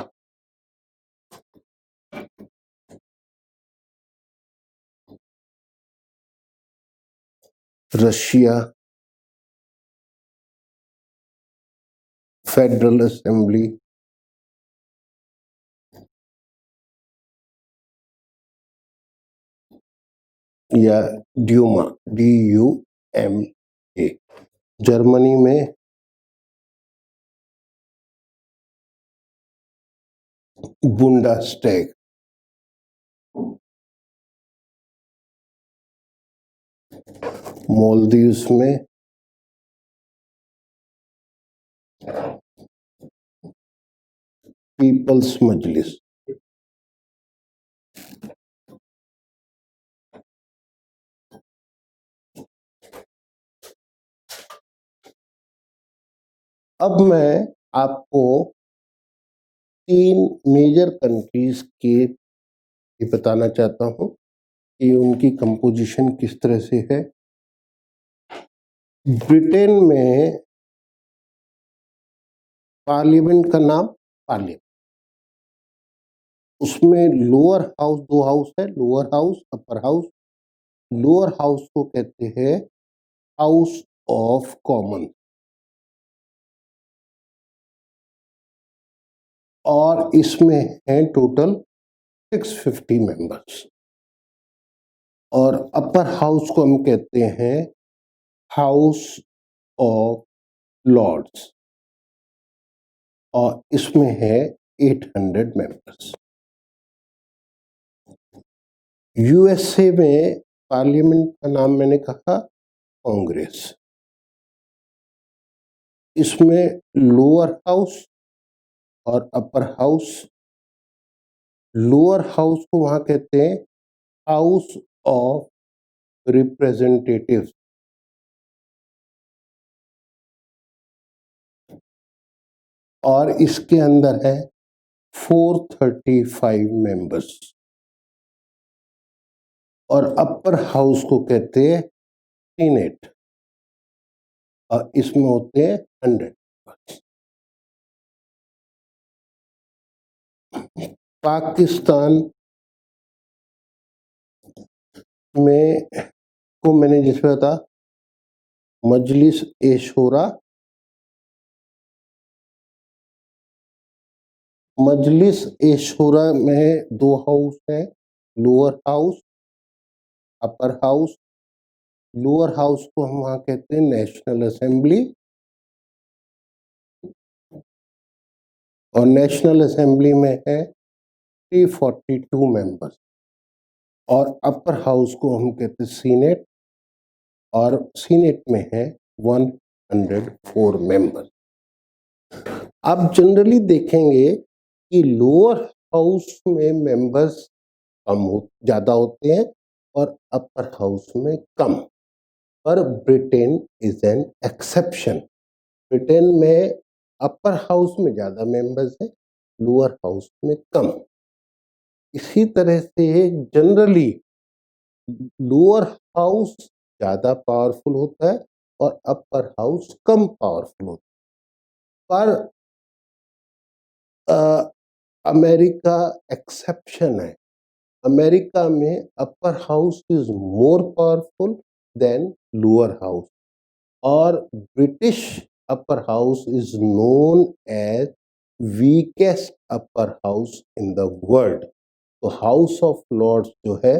Russia federal assembly, या ड्यूमा DUMA, जर्मनी में बुंडस्टैग, मालदीव्स में पीपल्स मजलिस, अब मैं आपको 3 मेजर कंट्रीज के बताना चाहता हूं कि उनकी कंपोजिशन किस तरह से है। ब्रिटेन में पार्लियामेंट का नाम पार्लियामेंट, उसमें लोअर हाउस 2 हाउस है, lower house upper house. Lower house को कहते हैं हाउस ऑफ कॉमन, और इसमें है टोटल 650 मेंबर्स। और अपर हाउस को हम कहते हैं हाउस ऑफ लॉर्ड्स, और इसमें है 800 मेंबर्स। यूएसए में पार्लियामेंट का नाम मैंने कहा कांग्रेस, इसमें लोअर हाउस और अपर हाउस। लोअर हाउस को वहां कहते हैं हाउस ऑफ रिप्रेजेंटेटिव्स, और इसके अंदर है 435 मेंबर्स। और अपर हाउस को कहते हैं सीनेट, और इसमें होते हैं 100 मेंबर्स। पाकिस्तान में को मैंने जिस बताया मजलिस ए शूरा, मजलिस ए शूरा में 2 हाउस हैं, lower house upper house. Lower house को हम वहां कहते हैं नेशनल असेंबली, और नेशनल असेंबली में है 342 मेंबर्स। और अपर हाउस को हम कहते हैं सीनेट, और सीनेट में है 104 मेंबर। आप जनरली देखेंगे कि लोअर हाउस में मेंबर्स ज़्यादा होते हैं और अपर हाउस में कम, पर Britain is an exception. Britain में अपर हाउस में ज़्यादा मेंबर्स हैं, लोअर हाउस में कम। इसी तरह से जनरली लोअर हाउस ज़्यादा पावरफुल होता है और अपर हाउस कम पावरफुल होता है, पर अमेरिका एक्सेप्शन है। अमेरिका में upper house is more powerful than lower house, और British upper house is known as weakest upper house in the world. तो हाउस ऑफ लॉर्ड्स जो है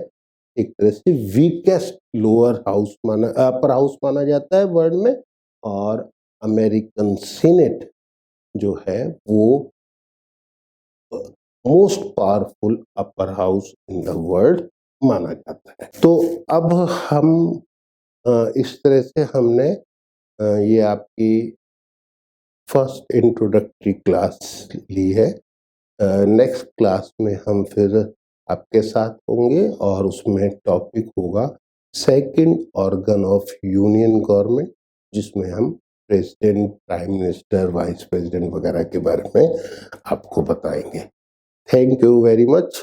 एक तरह से वीकेस्ट लोअर हाउस माना अपर हाउस माना जाता है वर्ल्ड में, और अमेरिकन सीनेट जो है वो most powerful upper house in the world माना जाता है। तो अब हम इस तरह से हमने ये आपकी फर्स्ट इंट्रोडक्टरी क्लास ली है। नेक्स्ट क्लास में हम फिर आपके साथ होंगे और उसमें टॉपिक होगा second organ of union government, जिसमें हम president, prime minister, vice president वगैरह के बारे में आपको बताएंगे। Thank you very much.